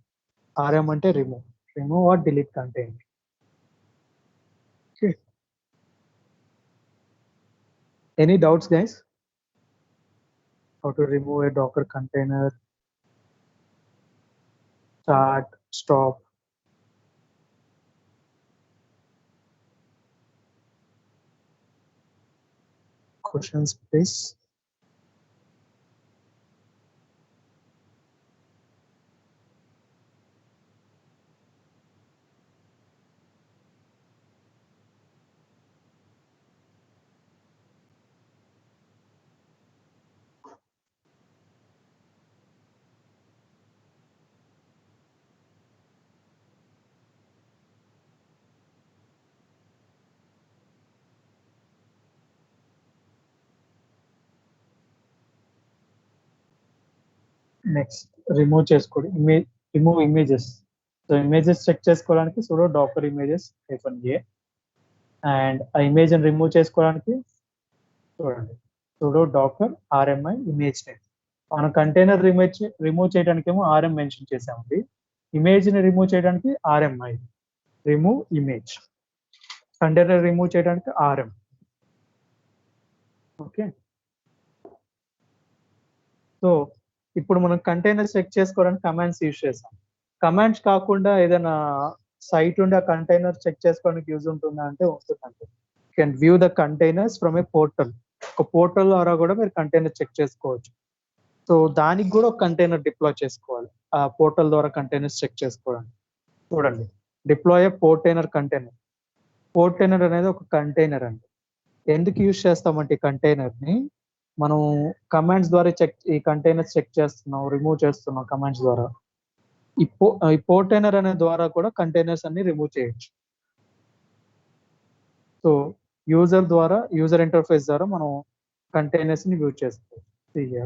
RM అంటే remove are delete container. Any doubts guys? How to remove a Docker container, start, stop. Questions, please. Next remove చేసుకోండి, remove images. So images check చేసుకోవడానికి sudo docker images -a and ఆ image ని remove చేసుకోవడానికి చూడండి sudo docker rmi image name. మన container remove చేయడానికేమో rm mention చేసామండి. Image ని రిమూవ్ చేయడానికి rmi, remove image. Container remove చేయడానికి rm. ఓకే, సో ఇప్పుడు మనం కంటైనర్ చెక్ చేసుకోవడానికి కమాండ్స్ యూజ్ చేసాం. కమాండ్స్ కాకుండా ఏదైనా సైట్ ఉండే కంటైనర్ చెక్ చేసుకోవడానికి యూజ్ ఉంటుందా అంటే ఉంటుందండి. Can view the containers from A portal. ఒక పోర్టల్ ద్వారా కూడా మీరు కంటైనర్ చెక్ చేసుకోవచ్చు. సో దానికి కూడా ఒక కంటైనర్ డిప్లాయ్ చేసుకోవాలి. ఆ పోర్టల్ ద్వారా కంటైనర్స్ చెక్ చేసుకోవడానికి చూడండి, డిప్లాయ్ పోర్టైనర్ కంటైనర్. పోర్టైనర్ అనేది ఒక కంటైనర్ అండి. ఎందుకు యూజ్ చేస్తామంటే ఈ కంటైనర్ ని మనం కమాండ్స్ ద్వారా ఈ కంటైనర్స్ చెక్ చేస్తున్నాం, రిమూవ్ చేస్తున్నాం కమాండ్స్ ద్వారా. ఈ పోర్టైనర్ అనే ద్వారా కూడా కంటైనర్స్ అన్ని రిమూవ్ చేయొచ్చు. సో యూజర్ ఇంటర్ఫేస్ ద్వారా మనం కంటైనర్స్ ని యూజ్ చేసుకోవచ్చు.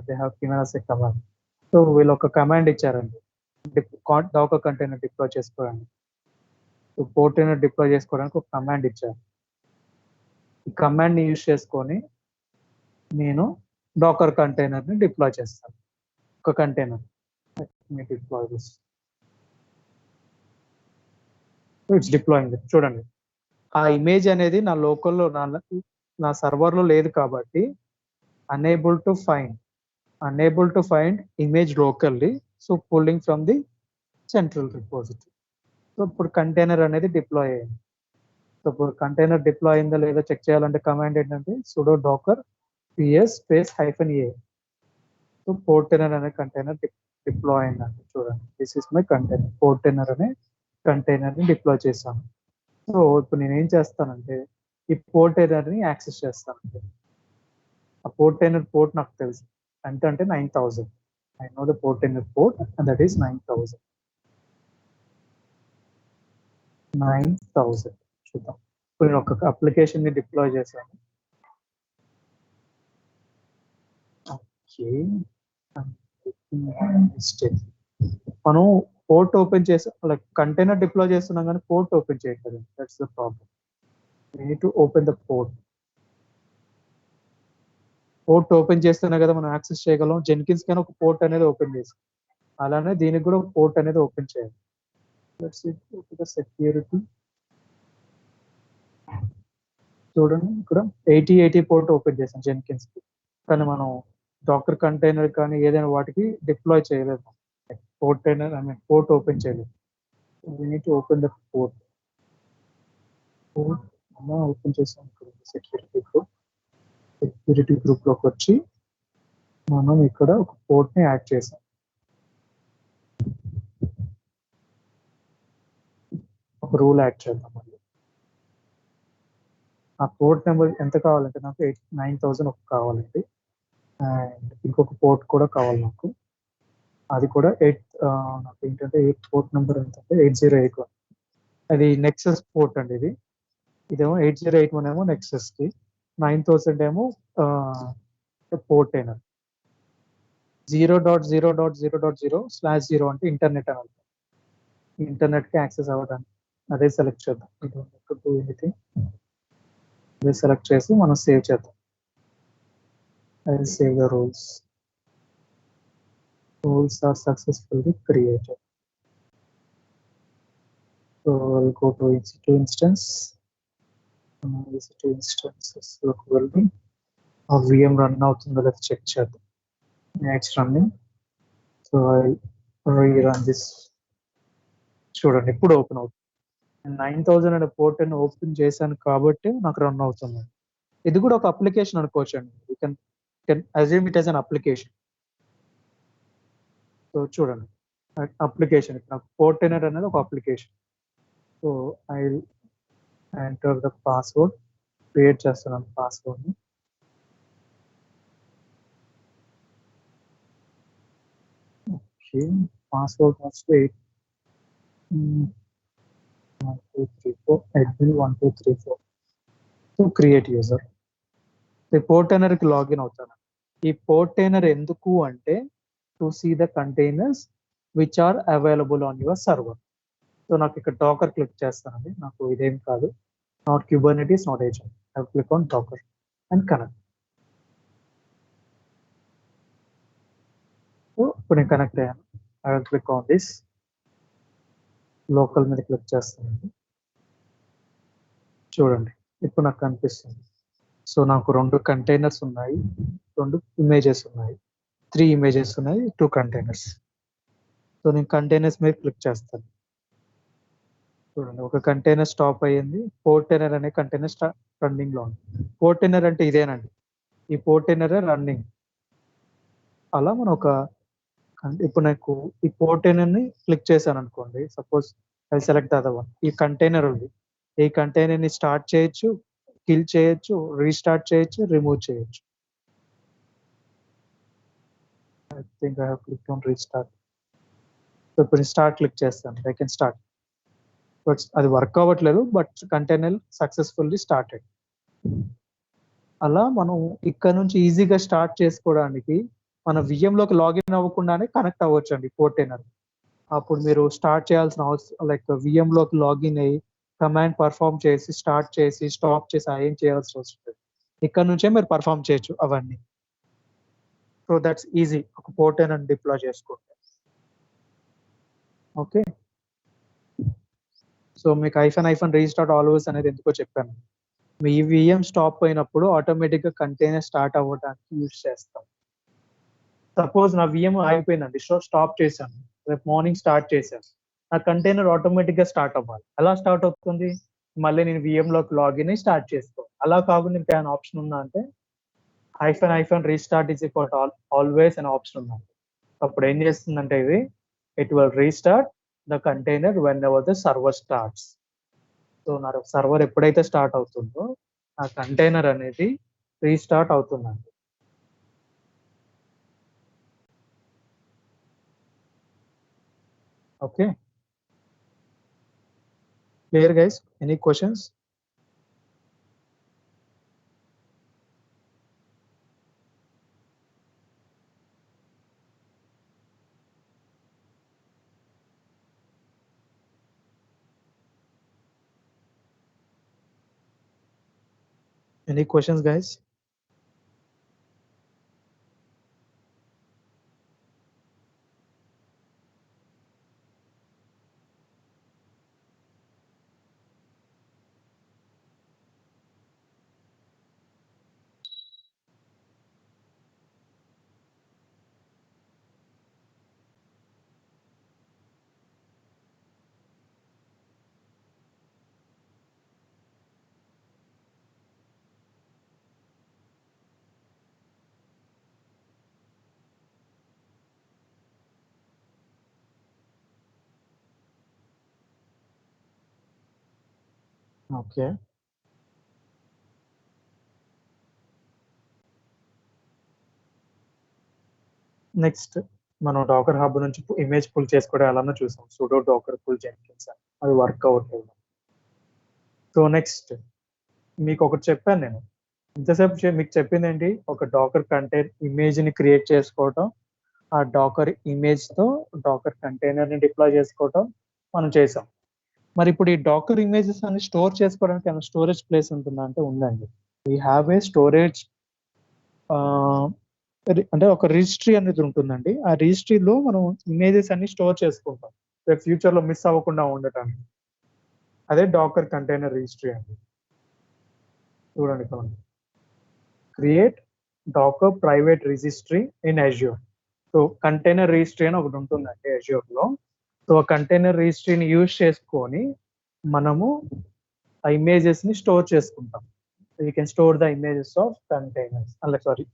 They have given us a command. So వీళ్ళు ఒక కమాండ్ ఇచ్చారండి, డాకర్ కంటైనర్ డిప్లాయ్ చేసుకోవడానికి. సో పోర్టైనర్ డిప్లాయ్ చేసుకోవడానికి ఒక కమాండ్ ఇచ్చారు. ఈ కమాండ్ ని యూజ్ చేసుకొని నేను డాకర్ కంటైనర్ ని డిప్లాయ్ చేస్తాను. ఒక container deploy this. It's deploying. చూడండి, ఆ ఇమేజ్ అనేది నా లోకల్లో నా సర్వర్ లో లేదు కాబట్టి unable to find image locally, so pulling from the central repository. So ఇప్పుడు కంటైనర్ అనేది డిప్లాయ్ అయ్యింది. సో ఇప్పుడు కంటైనర్ డిప్లాయ్ అయిందా లేదా చెక్ చేయాలంటే కమాండ్ ఏంటంటే sudo docker ps space -a. So Portainer అనే కంటైనర్ డిప్లాయ్ అయిందండి. చూడండి, this is my container. Portainer అనే కంటైనర్ ని డిప్లాయ్ చేశాను. సో ఇప్పుడు నేను ఏం చేస్తానంటే ఈ పోర్టైనర్ ని యాక్సెస్ చేస్తానంటే, ఆ పోర్టైనర్ పోర్ట్ నాకు తెలుసు ఎంత అంటే 9000. I know the portainer port and that is 9000. 9000 చూద్దాం. ఇప్పుడు నేను ఒక అప్లికేషన్ ని డిప్లాయ్ చేశాను. ఓకే, మనం పోర్ట్ ఓపెన్ చేసి లైక్ కంటైనర్ డిప్లాయ్ చేస్తున్నాం కానీ పోర్ట్ ఓపెన్ చేయట్లేదు. That's the problem. We need to open the port. Port open చేస్తేనే కదా మనం యాక్సెస్ చేయగలం. జెన్కిన్స్ కైనా ఒక పోర్ట్ అనేది ఓపెన్ చేసి, అలానే దీనికి కూడా ఒక పోర్ట్ అనేది ఓపెన్ చేయాలి. సెక్యూరిటీ చూడండి, ఇక్కడ 8080 పోర్ట్ ఓపెన్ చేసాం జెన్కిన్స్ కి, కానీ మనం డాకర్ కంటైనర్ కానీ ఏదైనా వాటికి డిప్లాయ్ చేయలేదు. పోర్ట్ ఓపెన్ చేయలేదు. We need to open the port. Open చేసాం. సెక్యూరిటీ గ్రూప్ లోకి వచ్చి మనం ఇక్కడ ఒక పోర్ట్ ని యాడ్ చేసాం. ఒక రూల్ యాడ్ చేద్దాం. ఆ పోర్ట్ నెంబర్ ఎంత కావాలంటే నాకు 9000 ఒక కావాలండి. అండ్ ఇంకొక పోర్ట్ కూడా కావాలి నాకు. అది కూడా నాకు ఏంటంటే పోర్ట్ నెంబర్ ఎంతంటే 8081. అది నెక్సస్ పోర్ట్ అండి. ఇదేమో 8081 ఏమో నెక్సస్ కి, 9000 ఏమో పోర్టైనర్. 0.0.0.0/0 అంటే ఇంటర్నెట్ అని అర్థం. ఇంటర్నెట్ కి యాక్సెస్ అవ్వడానికి అదే సెలెక్ట్ చేద్దాం. అదే సెలెక్ట్ చేసి మనం సేవ్ చేద్దాం. I save the rules. Rules are successfully created. So I'll go to EC2 instance. EC2 instances will be a VM run అవుతుందో let's check చేద్దాం. Next running. So I'll rerun this. చూడండి, ఇప్పుడు open అవుతుంది. 9000 అనే port ని open చేశాను కాబట్టి నాకు రన్ అవుతుంది. ఇది కూడా ఒక అప్లికేషన్ అనుకోవచ్చు అండి. You can assume it as an application. So చూడండి, అప్లికేషన్ నాకు పోర్టైనర్ అనేది ఒక application. So I enter the password, create చేస్తున్నాను పాస్వర్డ్ ని. ఓకే, పాస్వర్డ్ వచ్చి 1234 admin 1234. So create user. ఈ పోర్టైనర్ కి లాగిన్ అవుతాను. ఈ పోర్టైనర్ ఎందుకు అంటే to see the containers which are available on your server. So నాకు ఇక్కడ డాకర్ క్లిక్ చేస్తానండి. నాకు ఇదేం కాదు, not Kubernetes, not agent. I click on docker and connect. ఇప్పుడు నేను కనెక్ట్ అయ్యాను. I will click on this. Local మీద క్లిక్ చేస్తానండి. చూడండి ఇప్పుడు నాకు కనిపిస్తుంది. సో నాకు 2 కంటైనర్స్ ఉన్నాయి, 2 ఇమేజెస్ ఉన్నాయి, 3 ఇమేజెస్ ఉన్నాయి, 2 కంటైనర్స్. సో నేను కంటైనర్స్ మీద క్లిక్ చేస్తాను. చూడండి ఒక కంటైనర్ స్టాప్ అయ్యింది, పోర్టైనర్ అనే కంటైనర్ రన్నింగ్ లో ఉంది. పోర్టైనర్ అంటే ఇదేనండి, ఈ పోర్టైనర్ రన్నింగ్. అలా మనం ఇప్పుడు నాకు ఈ పోర్టైనర్ ని క్లిక్ చేశాను అనుకోండి, suppose I select the other one. ఈ కంటైనర్ ఉంది, ఈ కంటైనర్ ని స్టార్ట్ చేయొచ్చు, కిల్ చేయొచ్చు, రీస్టార్ట్ చేయొచ్చు, రిమూవ్ చేయొచ్చు. I think I have click on restart. So ఇప్పుడు స్టార్ట్ క్లిక్ చేస్తాను, ఐ కెన్ స్టార్ట్. బట్ అది వర్క్ అవ్వట్లేదు, బట్ కంటైనర్ సక్సెస్ఫుల్లీ స్టార్టెడ్. అలా మనం ఇక్కడ నుంచి ఈజీగా స్టార్ట్ చేసుకోవడానికి మన VM లోకి లాగిన్ అవ్వకుండానే కనెక్ట్ అవ్వచ్చు అండి పోర్టైనర్. అప్పుడు మీరు స్టార్ట్ చేయాల్సిన అవసరం, లైక్ VM లోకి లాగిన్ అయ్యి కమాండ్ పర్ఫామ్ చేసి స్టార్ట్ చేసి స్టాప్ చేసి ఏం చేయాల్సిన అవసరం లేదు. ఇక్కడ నుంచే మీరు పర్ఫామ్ చేయొచ్చు అవన్నీ. సో దట్స్ ఈజీ ఒక పోర్టైనర్ డిప్లాయ్ చేసుకుంటే. ఓకే, సో మీకు ఐఫన్ రీస్టార్ట్ ఆల్వేస్ అనేది ఎందుకో చెప్పాను. మీ VM స్టాప్ అయినప్పుడు ఆటోమేటిక్ గా కంటైనర్ స్టార్ట్ అవ్వడానికి యూజ్ చేస్తాం. సపోజ్ నా VM అయిపోయిందండి, సో స్టాప్ చేశాను, రేపు మార్నింగ్ స్టార్ట్ చేశాను, నా కంటైనర్ ఆటోమేటిక్ గా స్టార్ట్ అవ్వాలి. ఎలా స్టార్ట్ అవుతుంది? మళ్ళీ నేను VM లోకి లాగిన్ అయ్యి స్టార్ట్ చేసుకోవాలి. అలా కాకుండా ఇంకా ఏమైనా ఆప్షన్ ఉందా అంటే hyphen restart is equal always అనే ఆప్షన్ ఉందండి. అప్పుడు ఏం చేస్తుందంటే ఇది it will restart the container when ever the server starts. So నా సర్వర్ ఎప్పుడైతే స్టార్ట్ అవుతుందో ఆ కంటైనర్ అనేది రీస్టార్ట్ అవుతుందండి. Okay, clear guys? Any questions? Any questions, guys? Okay. Next మనం డాకర్ హబ్ నుంచి ఇమేజ్ పుల్ చేసుకోవడం ఎలానో చూసాం. సుడో డాకర్ పుల్ జెన్కిన్స్ అది వర్క్ అవ్వట్లేదు. సో నెక్స్ట్ మీకు ఒకటి చెప్పాను నేను ఇంతసేపు, మీకు చెప్పింది ఏంటి? ఒక డాకర్ కంటైనర్ ఇమేజ్ ని క్రియేట్ చేసుకోవటం, ఆ డాకర్ ఇమేజ్ తో డాకర్ కంటైనర్ ని డిప్లాయ్ చేసుకోవటం మనం చేసాం. మరి ఇప్పుడు ఈ డాకర్ ఇమేజెస్ అన్ని స్టోర్ చేసుకోవడానికి ఏమైనా స్టోరేజ్ ప్లేస్ ఉంటుందా అంటే ఉందండి. వీ హ్యావ్ ఏ స్టోరేజ్, అంటే ఒక రిజిస్ట్రీ అనేది ఉంటుందండి. ఆ రిజిస్ట్రీలో మనం ఇమేజెస్ అన్ని స్టోర్ చేసుకుంటాం రేపు ఫ్యూచర్ లో మిస్ అవ్వకుండా ఉండటానికి. అదే డాకర్ కంటైనర్ రిజిస్ట్రీ అండి. చూడండి ఇక్కడ create docker private registry in Azure. So container registry అని ఒకటి ఉంటుందండి అజ్యూర్ లో. సో ఆ కంటైనర్ రిజిస్ట్రీని యూజ్ చేసుకొని మనము ఆ ఇమేజెస్ ని స్టోర్ చేసుకుంటాం. We can store the images of containers, sorry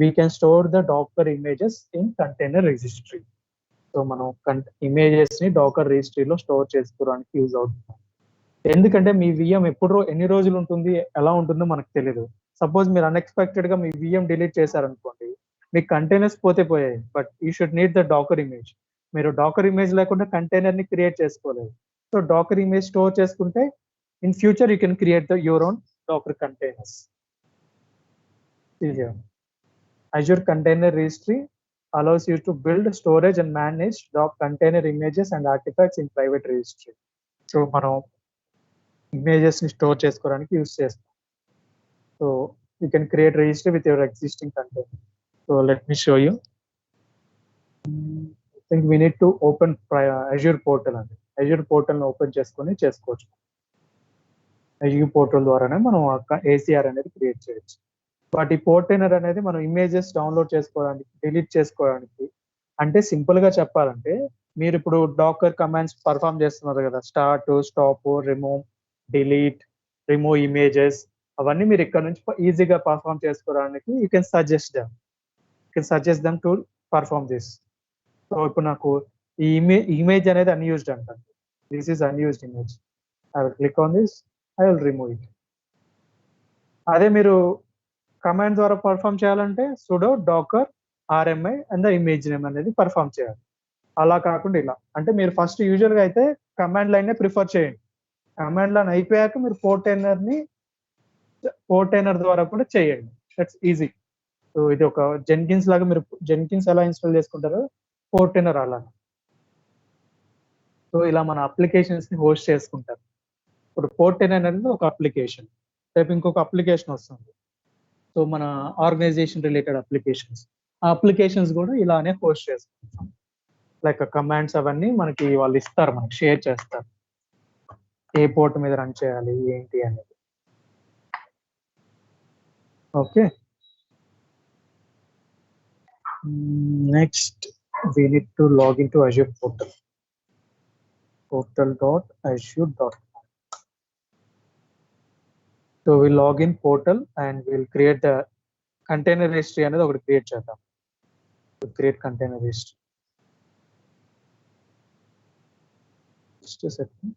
we can store the docker images in container registry. So మనం ఇమేజెస్ ని డాకర్ రిజిస్ట్రీలో స్టోర్ చేసుకోవడానికి యూజ్ అవుతుంది. ఎందుకంటే మీ VM ఎన్ని రోజులు ఉంటుంది, ఎలా ఉంటుందో మనకు తెలియదు. సపోజ్ మీరు అన్ఎక్స్పెక్టెడ్ గా మీ VM డిలీట్ చేశారనుకోండి, మీకు కంటైనర్స్ పోయాయి, but you should need the docker image. మీరు డాకర్ ఇమేజ్ లేకుండా కంటైనర్ ని క్రియేట్ చేసుకోలేదు. సో డాకర్ ఇమేజ్ స్టోర్ చేసుకుంటే in future you can create your own docker containers. Azure Container Registry allows you to build, storage and manage container images and artifacts in private registry. So మనం images ని store చేసుకోవడానికి use చేస్తాం. So you can create registry with your existing container. So let me show you. I think we need to open Azure portal అండి. Azure portal open చేసుకొని చేసుకోవచ్చు. Azure portal ద్వారానే మనం ACR అనేది create చేయొచ్చు. But ఈ పోర్టైనర్ అనేది మనం ఇమేజెస్ డౌన్లోడ్ చేసుకోవడానికి, డిలీట్ చేసుకోవడానికి, అంటే సింపుల్ గా చెప్పాలంటే మీరు ఇప్పుడు డాకర్ కమాండ్స్ పర్ఫామ్ చేస్తున్నారు కదా, start, stop, remove, delete, remove images, అవన్నీ మీరు ఇక్కడ నుంచి ఈజీగా పర్ఫామ్ చేసుకోవడానికి you can suggest them to perform this. So ఇప్పుడు నాకు ఈ ఇమేజ్ అనేది అన్యూజ్డ్ అంటారు. This is unused image. I will click on this, I will remove it. అదే మీరు కమాండ్ ద్వారా పర్ఫామ్ చేయాలంటే sudo docker rmi and the image name అనేది పర్ఫామ్ చేయాలి. అలా కాకుండా ఇలా అంటే మీరు ఫస్ట్ యూజువల్ గా అయితే కమాండ్ లైన్ ప్రిఫర్ చేయండి. కమాండ్ లైన్ అయిపోయాక మీరు పోర్టైనర్ ద్వారా కూడా చేయండి. That's easy. సో ఇది ఒక జెన్కిన్స్ లాగా, మీరు జెన్కిన్స్ ఎలా ఇన్స్టాల్ చేసుకుంటారో పోర్టైనర్ అలా. సో ఇలా మన అప్లికేషన్స్ ని హోస్ట్ చేసుకుంటారు. ఇప్పుడు పోర్టైనర్ అనేది ఒక అప్లికేషన్. రేపు ఇంకొక అప్లికేషన్ వస్తుంది. సో మన ఆర్గనైజేషన్ రిలేటెడ్ అప్లికేషన్స్, ఆ అప్లికేషన్స్ కూడా ఇలానే హోస్ట్ చేసుకుంటాం. లైక్ కమాండ్స్ అవన్నీ మనకి వాళ్ళు ఇస్తారు, మనకి షేర్ చేస్తారు, ఏ పోర్ట్ మీద రన్ చేయాలి ఏంటి అనేది. Okay, next we need to log into Azure portal. portal.azure.com. So we log in portal and we'll create the container registry అనేది ఒకటి క్రియేట్ చేద్దాం. Create container registry. Just a second.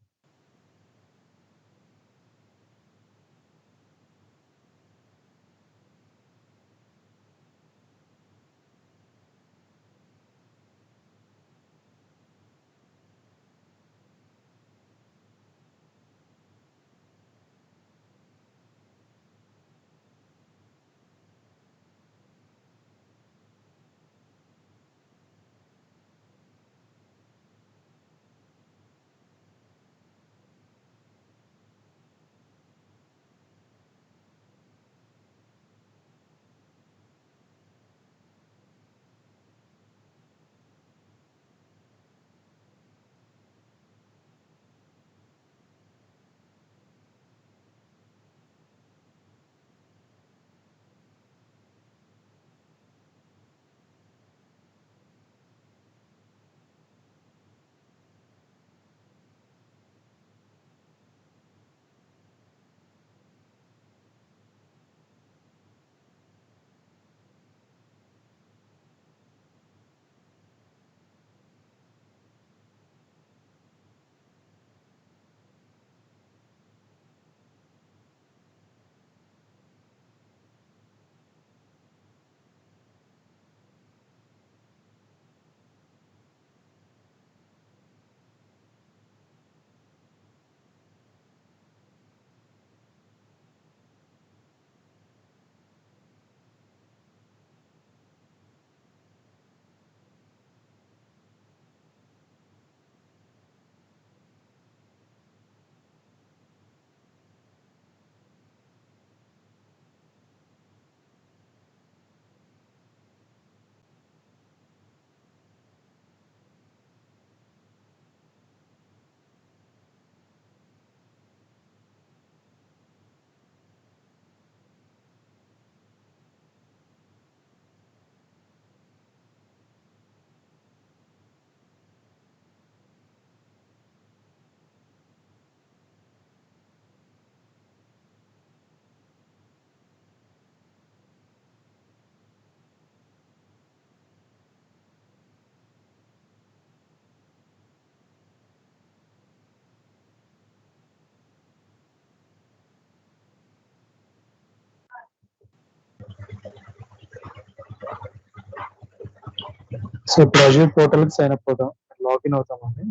So ఇప్పుడు Azure portal కి sign up అవుతాం, login అవుతామండి.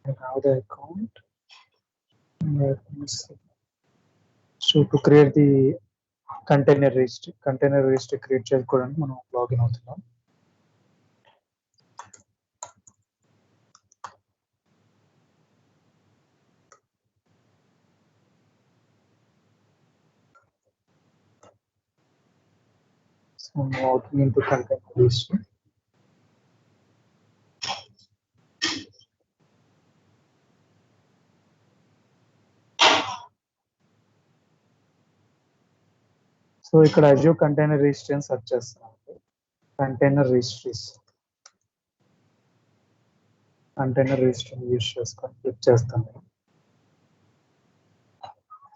I have the account. Let me see. So to create the container registry create చేసుకోవడానికి మనం login అవుతున్నాం. So I'm logging into container registry. So ఇక్కడ Azure container registry అని search చేస్తున్నాను. Container registries use చేసుకొని click చేస్తాను.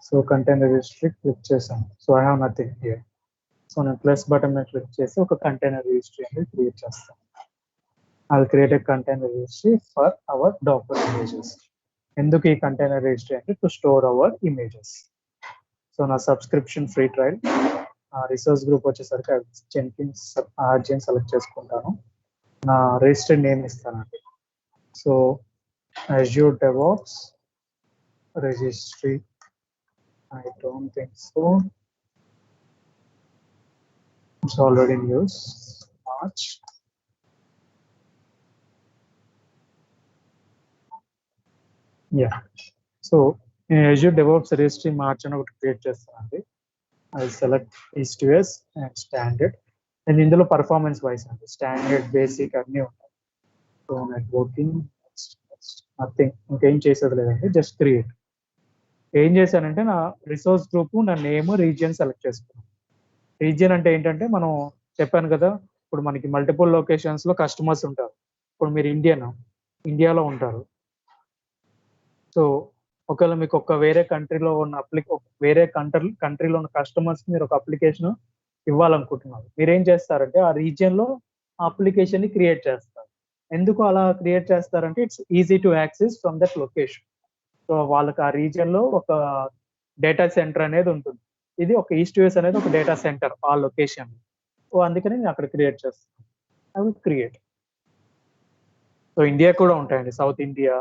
So container registry click చేశాను. So I have nothing here. So నేను ప్లస్ బటన్ మీద క్లిక్ చేసి ఒక కంటైనర్ రిజిస్ట్రీ అనేది క్రియేట్ చేస్తాను. I'll create a container registry for our Docker images. ఎందుకు ఈ కంటైనర్ రిజిస్ట్రీ అంటే to store our images. So నా subscription free trial resource group వచ్చేసరికి జెన్కిన్స్ ఆర్జిన్ సెలెక్ట్ చేసుకుంటాను. నా రిజిస్ట్రీ నేమ్ ఇస్తానండి. So Azure DevOps registry. I don't think so. It's already in use. March. Yeah. So in Azure DevOps registry March అని ఒకటి create చేస్తానండి. I select EC2S and standard. And ఇందులో performance vice అండి standard basic అన్నీ ఉంటాయి. So networking nothing ఇంకేం చేసేది లేదండి, జస్ట్ క్రియేట్. ఏం చేశానంటే నా రిసోర్స్ గ్రూప్ నా నేమ్ రీజియన్ సెలెక్ట్ చేసుకున్నాను. రీజియన్ అంటే ఏంటంటే మనం చెప్పాను కదా, ఇప్పుడు మనకి మల్టిపుల్ లొకేషన్స్ లో కస్టమర్స్ ఉంటారు. ఇప్పుడు మీరు ఇండియాలో ఉంటారు. సో ఒకవేళ మీకు ఒక వేరే కంట్రీలో ఉన్న వేరే కంట్రీలో ఉన్న కస్టమర్స్ మీరు ఒక అప్లికేషన్ ఇవ్వాలనుకుంటున్నారు. మీరు ఏం చేస్తారంటే ఆ రీజియన్ లో అప్లికేషన్ ని క్రియేట్ చేస్తారు. ఎందుకు అలా క్రియేట్ చేస్తారంటే it's easy to access from that location. So వాళ్ళకి ఆ రీజియన్ లో ఒక డేటా సెంటర్ అనేది ఉంటుంది. ఇది ఒక EC2S అనేది ఒక డేటా సెంటర్ ఆ లొకేషన్. సో అందుకని నేను అక్కడ క్రియేట్ చేస్తాను. I will create. So India కూడా ఉంటాయండి, సౌత్ ఇండియా,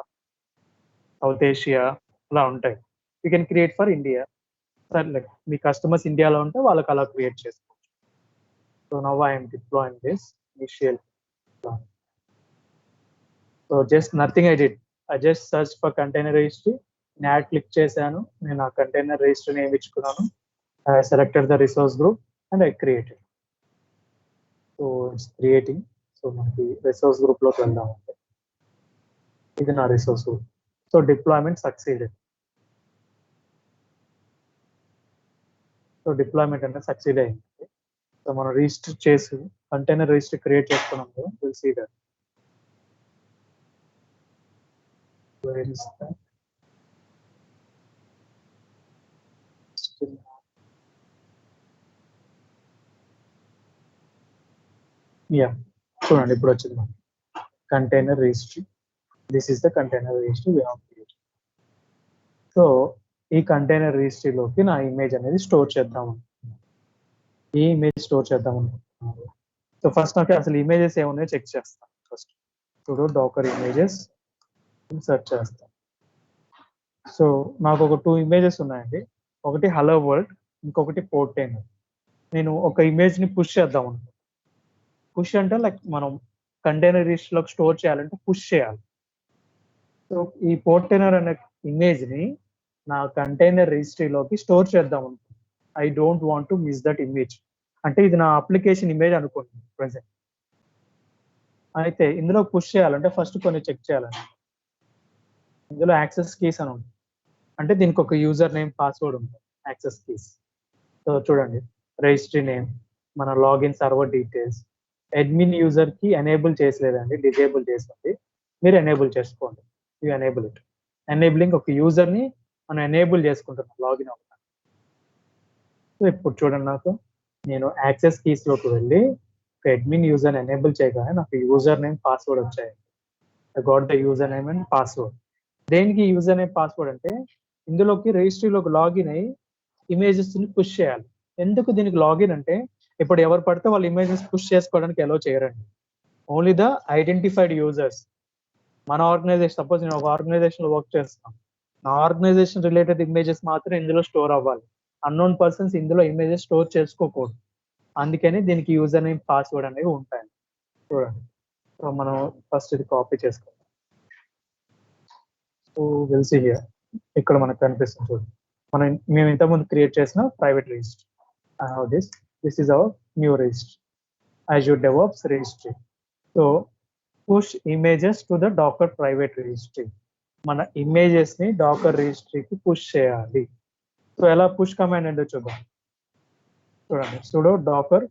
సౌత్ ఏషియా అలా ఉంటాయి. You can create for India. సర్లే మీ కస్టమర్స్ ఇండియాలో ఉంటే వాళ్ళకి అలా క్రియేట్ చేసుకోవచ్చు. So now I'm deploying this initial plan. So just nothing I did, I just search for container registry. నేను యాడ్ క్లిక్ చేశాను, నేను ఆ container registry name ఇచ్చుకున్నాను. I selected the resource group and I created. So it's creating. So మనకి resource group లోకి వెళ్దామంటే ఇది నా resource group. So deployment succeeded. So deployment అనేది సక్సీడ్ అయింది. సో మనం రిజిస్టర్ చేసి కంటైనర్ రిజిస్టర్ క్రియేట్ చేసుకున్నాం కదా, will see that. Where is that? Still not. Yeah, చూడండి ఇప్పుడు వచ్చింది మనకి container registry. This is the container registry we have created. So ఈ కంటైనర్ రిజిస్ట్రీలోకి నా ఇమేజ్ అనేది స్టోర్ చేద్దాం అనుకుంటున్నాను. ఈ ఇమేజ్ స్టోర్ చేద్దాం అనుకుంటున్నాను. సో ఫస్ట్ నాకు అసలు ఇమేజెస్ ఏమున్నాయో చెక్ చేస్తాను. ఫస్ట్ చూడు డాకర్ ఇమేజెస్ సెర్చ్ చేస్తాను. సో నాకు ఒక 2 ఇమేజెస్ ఉన్నాయండి. ఒకటి హలో వరల్డ్, ఇంకొకటి పోర్టైన్. నేను ఒక ఇమేజ్ ని పుష్ చేద్దాం అనుకుంటున్నాను. పుష్ అంటే లైక్ మనం కంటైనర్ రిజిస్ట్రీలోకి స్టోర్ చేయాలంటే పుష్ చేయాలి. సో ఈ పోర్టైనర్ అనే ఇమేజ్ ని నా కంటైనర్ రిజిస్ట్రీలోకి స్టోర్ చేద్దాం అనుకుంటున్నాను. I don't want to miss that image. అంటే ఇది నా అప్లికేషన్ ఇమేజ్ అనుకుంటున్నాను ప్రెసెంట్. అయితే ఇందులో పుష్ చేయాలంటే ఫస్ట్ కొన్ని చెక్ చేయాలండి. ఇందులో యాక్సెస్ కీస్ అని ఉంటుంది. అంటే దీనికి ఒక యూజర్ నేమ్ పాస్వర్డ్ ఉంటుంది, యాక్సెస్ కీస్. సో చూడండి, రిజిస్ట్రీ నేమ్, మన login server details. Admin user కి ఎనేబుల్ చేసలేదండి, డిజేబుల్ చేసింది. మీరు ఎనేబుల్ చేసుకోండి. You enable it. ఎనేబులింగ్ ఒక యూజర్ ని మనం ఎనేబుల్ చేసుకుంటున్నాం లాగిన్ అవుతాం. సో ఇప్పుడు చూడండి, నాకు నేను యాక్సెస్ కీస్ లోకి వెళ్ళి ఒక అడ్మిన్ యూజర్ ఎనేబుల్ చేయగానే నాకు యూజర్ నేమ్ పాస్వర్డ్ వచ్చాయి. I got the user name and password. దేనికి యూజర్ నేమ్ పాస్వర్డ్ అంటే ఇందులోకి రిజిస్ట్రీలోకి లాగిన్ అయ్యి ఇమేజెస్ ని పుష్ చేయాలి. ఎందుకు దీనికి లాగిన్ అంటే ఇప్పుడు ఎవరు పడితే వాళ్ళు ఇమేజెస్ పుష్ చేసుకోవడానికి అలో చేయరండి. Only the identified users. మన ఆర్గనైజేషన్, సపోజ్ నేను ఒక ఆర్గనైజేషన్ లో వర్క్ చేస్తాను, నా ఆర్గనైజేషన్ రిలేటెడ్ ఇమేజెస్ మాత్రం ఇందులో స్టోర్ అవ్వాలి. అన్నోన్ పర్సన్స్ ఇందులో ఇమేజెస్ స్టోర్ చేసుకోకూడదు. అందుకని దీనికి యూజర్ నేమ్ పాస్వర్డ్ అనేవి ఉంటాయి. చూడండి, సో మనం ఫస్ట్ ఇది కాపీ చేసుకుందాం. So will see here. ఇక్కడ మనకు కనిపిస్తుంది చూడండి, మేము ఇంతకుముందు క్రియేట్ చేసిన private registry. I have this is our new registry, Azure DevOps registry. So push images to the Docker private registry. మన ఇమేజెస్ ని డాకర్ రిజిస్ట్రీకి పుష్ చేయాలి. సో ఎలా పుష్ కమాండ్ ఏంటో చూద్దాం. సో చూడండి sudo docker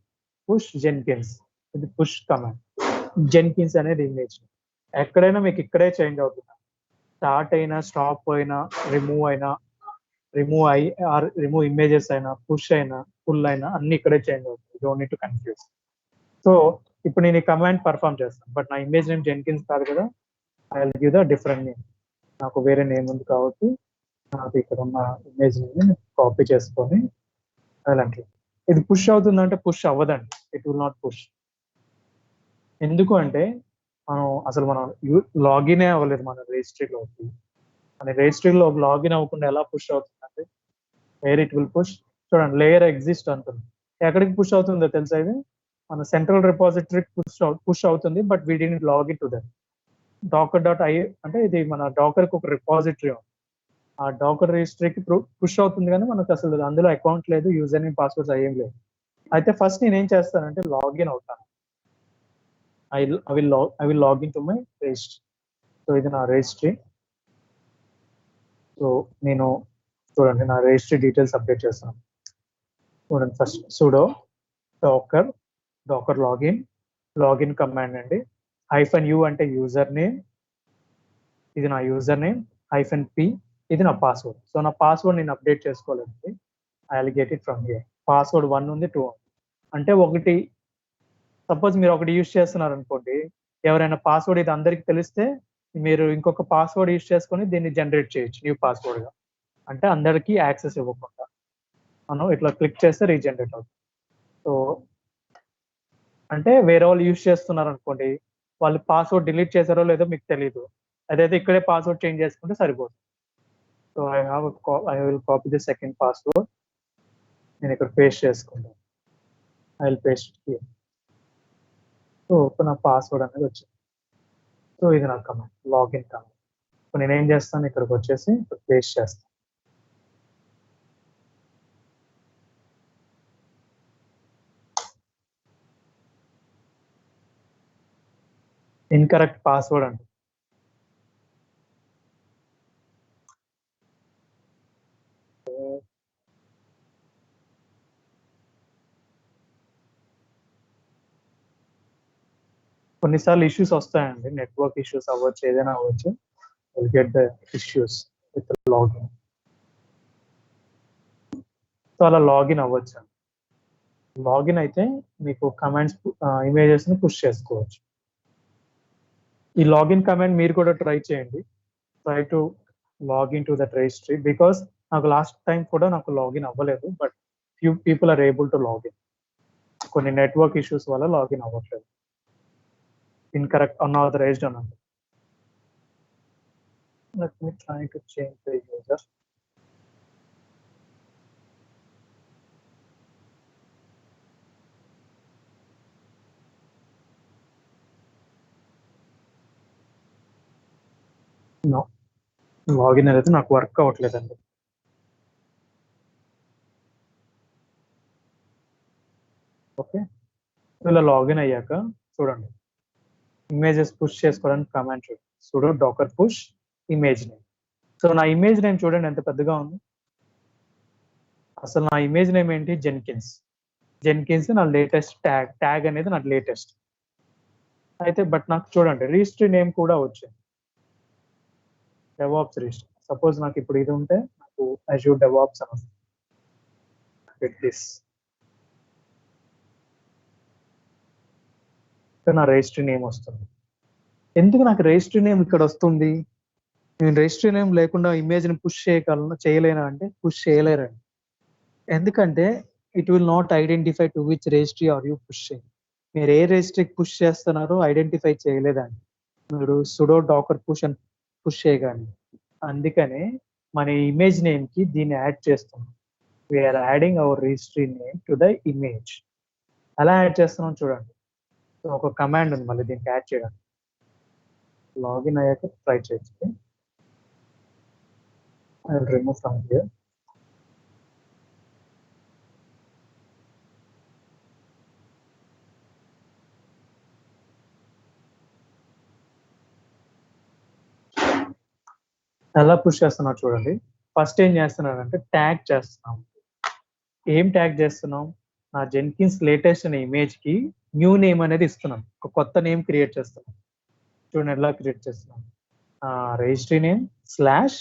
push jenkins, ఇది push command. Jenkins అనేది image ఎక్కడైనా మీకు ఇక్కడే చేంజ్ అవుతుంది. స్టార్ట్ అయినా, స్టాప్ అయినా, రిమూవ్ అయినా, రిమూవ్ అయి రిమూవ్ ఇమేజెస్ అయినా, పుష్ అయినా, ఫుల్ అయినా అన్ని ఇక్కడే చేంజ్ అవుతుంది. Don't need to confuse. So ఇప్పుడు నేను ఈ కమాండ్ పర్ఫామ్ చేస్తాను, బట్ నా ఇమేజ్ నేమ్ జెన్కిన్స్ కాదు కదా, I will give the different name. నాకు వేరే నేమ్ ఉంది కాబట్టి నాకు ఇక్కడ ఉన్న ఇమేజ్ నేమ్ కాపీ చేసుకొని అలాంటి. ఇది పుష్ అవుతుందంటే పుష్ అవ్వదండి, ఇట్ విల్ నాట్ పుష్. ఎందుకు అంటే మనం లాగిన్ అవ్వలేదు మన రిజిస్ట్రీలోకి. మన రిజిస్ట్రీలో లాగిన్ అవ్వకుండా ఎలా పుష్ అవుతుందంటే వేర్ ఇట్ విల్ పుష్. చూడండి లేయర్ ఎగ్జిస్ట్ అంటుంది, ఎక్కడికి పుష్ అవుతుందో తెలుసా? ఇది మన సెంట్రల్ రిపాజిటరీ పుష్ అవుతుంది, but we didn't login to that. docker.i అంటే ఇది మన డాకర్ కి ఒక రిపాజిటరీ ఉంది. ఆ డాకర్ రిజిస్ట్రీకి పుష్ అవుతుంది, కానీ మనకు అసలు అందులో అకౌంట్ లేదు, యూజర్ నేమ్ పాస్వర్డ్స్ అయ్యేం లేదు. అయితే ఫస్ట్ నేను ఏం చేస్తానంటే లాగిన్ అవుతాను. I will log into my registry. So ఇది నా రిజిస్ట్రీ. సో నేను చూడండి నా రిజిస్ట్రీ డీటెయిల్స్ అప్డేట్ చేస్తాను. చూడండి first sudo docker login command అండి. -u అంటే యూజర్ నేమ్, ఇది నా యూజర్ నేమ్, -p ఇది నా పాస్వర్డ్. సో నా పాస్వర్డ్ నేను అప్డేట్ చేసుకోవాలండి. I will get it from here. Password 1 ఉంది, 2 ఉంది. అంటే ఒకటి సపోజ్ మీరు ఒకటి యూజ్ చేస్తున్నారు అనుకోండి, ఎవరైనా పాస్వర్డ్ ఇది అందరికి తెలిస్తే మీరు ఇంకొక పాస్వర్డ్ యూజ్ చేసుకొని దీన్ని జనరేట్ చేయొచ్చు న్యూ పాస్వర్డ్ గా. అంటే అందరికీ యాక్సెస్ ఇవ్వకుండా మనం ఇట్లా క్లిక్ చేస్తే రీజనరేట్ అవుతుంది. సో అంటే వేరే వాళ్ళు యూజ్ చేస్తున్నారు అనుకోండి, వాళ్ళు పాస్వర్డ్ డిలీట్ చేశారో లేదో మీకు తెలియదు, అదైతే ఇక్కడే పాస్వర్డ్ చేంజ్ చేసుకుంటే సరిపోతుంది. So I will copy the second password, నేను ఇక్కడ పేస్ట్ చేసుకుంటాను. I will paste here. So నా పాస్వర్డ్ అనేది వచ్చింది. సో ఇది నా కమాండ్, లాగిన్ కమాండ్. ఇప్పుడు నేను ఏం చేస్తాను, ఇక్కడికి వచ్చేసి పేస్ట్ చేస్తాను. ఇన్కరెక్ట్ పాస్వర్డ్ అండి. కొన్నిసార్లు ఇష్యూస్ వస్తాయండి, నెట్వర్క్ ఇష్యూస్ అవ్వచ్చు, ఏదైనా అవ్వచ్చు. Will get the issues with login. So అలా లాగిన్ అవ్వచ్చు. లాగిన్ అయితే మీకు కమాండ్స్ ఇమేజెస్ ని పుష్ చేసుకోవచ్చు. ఈ లాగిన్ కమాండ్ మీరు కూడా ట్రై చేయండి. Try to login to that registry, because నాకు లాస్ట్ టైం కూడా నాకు లాగిన్ అవ్వలేదు, but few people are able to login. కొన్ని నెట్వర్క్ ఇష్యూస్ వల్ల లాగిన్ అవ్వట్లేదు, incorrect unauthorized అన్నది. Let me try to change the user. No, login అనేది నాకు వర్క్ అవ్వట్లేదండి. ఓకే, ఇలా లాగిన్ అయ్యాక చూడండి ఇమేజెస్ పుష్ చేసుకోవడానికి కమాండ్ చూడండి, sudo docker push image name. So నా ఇమేజ్ నేమ్ చూడండి ఎంత పెద్దగా ఉంది. అసలు నా ఇమేజ్ నేమ్ ఏంటి? జెన్కిన్స్ నా లేటెస్ట్ ట్యాగ్ అనేది నాకు లేటెస్ట్ అయితే. బట్ నాకు చూడండి రిజిస్ట్రీ నేమ్ కూడా వచ్చింది, DevOps రిజిస్ట్రీ. సపోజ్ నాకు ఇప్పుడు ఇది ఉంటే నాకు Azure DevOps అని వస్తుంది. నా రిజిస్ట్రీ నేమ్ వస్తుంది. ఎందుకు నాకు రిజిస్ట్రీ నేమ్ ఇక్కడ వస్తుంది? నేను రిజిస్ట్రీ నేమ్ లేకుండా ఇమేజ్ ని పుష్ చేయలేనా అంటే పుష్ చేయలేరండి. ఎందుకంటే it will not identify to which registry are you pushing. మీరు ఏ రిజిస్ట్రీకి పుష్ చేస్తున్నారో ఐడెంటిఫై చేయలేదండి మీరు sudo docker push అని పుష్ చేయగానే. అందుకనే మన ఇమేజ్ నేమ్ కి దీన్ని యాడ్ చేస్తున్నాం. We are adding our registry name to the image. ఎలా యాడ్ చేస్తున్నాం చూడండి, ఒక కమాండ్ ఉంది మళ్ళీ దీనికి యాడ్ చేయడానికి. లాగిన్ అయ్యాక ట్రై చేయొచ్చు. I will remove from here. ఎలా పుష్ చేస్తున్నా చూడండి. ఫస్ట్ ఏం చేస్తున్నానంటే ట్యాగ్ చేస్తున్నాం. ఏం ట్యాగ్ చేస్తున్నాం? నా జెన్కిన్స్ లేటెస్ట్ అనే ఇమేజ్ కి న్యూ నేమ్ అనేది ఇస్తున్నాను, ఒక కొత్త నేమ్ క్రియేట్ చేస్తున్నాను. చూడండి ఎలా క్రియేట్ చేస్తున్నాను. Registry name slash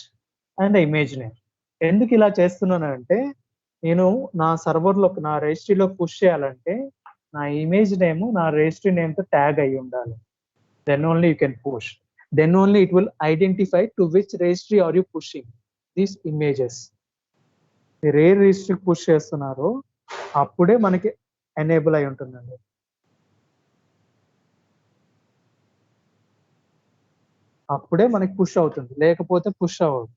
and image name. ఎందుకు ఇలా చేస్తున్నాను అంటే, నేను నా సర్వర్లో నా రిజిస్ట్రీలో పుష్ చేయాలంటే నా ఇమేజ్ నేమ్ నా రిజిస్ట్రీ నేమ్ తో ట్యాగ్ అయి ఉండాలి. Then only you can push. Then only it will identify to which registry are you pushing these images. మీరు ఏ రిజిస్ట్రీకి పుష్ చేస్తున్నారో అప్పుడే మనకి ఎనేబుల్ అయి ఉంటుందండి. అప్పుడే మనకి పుష్ అవుతుంది, లేకపోతే పుష్ అవ్వదు.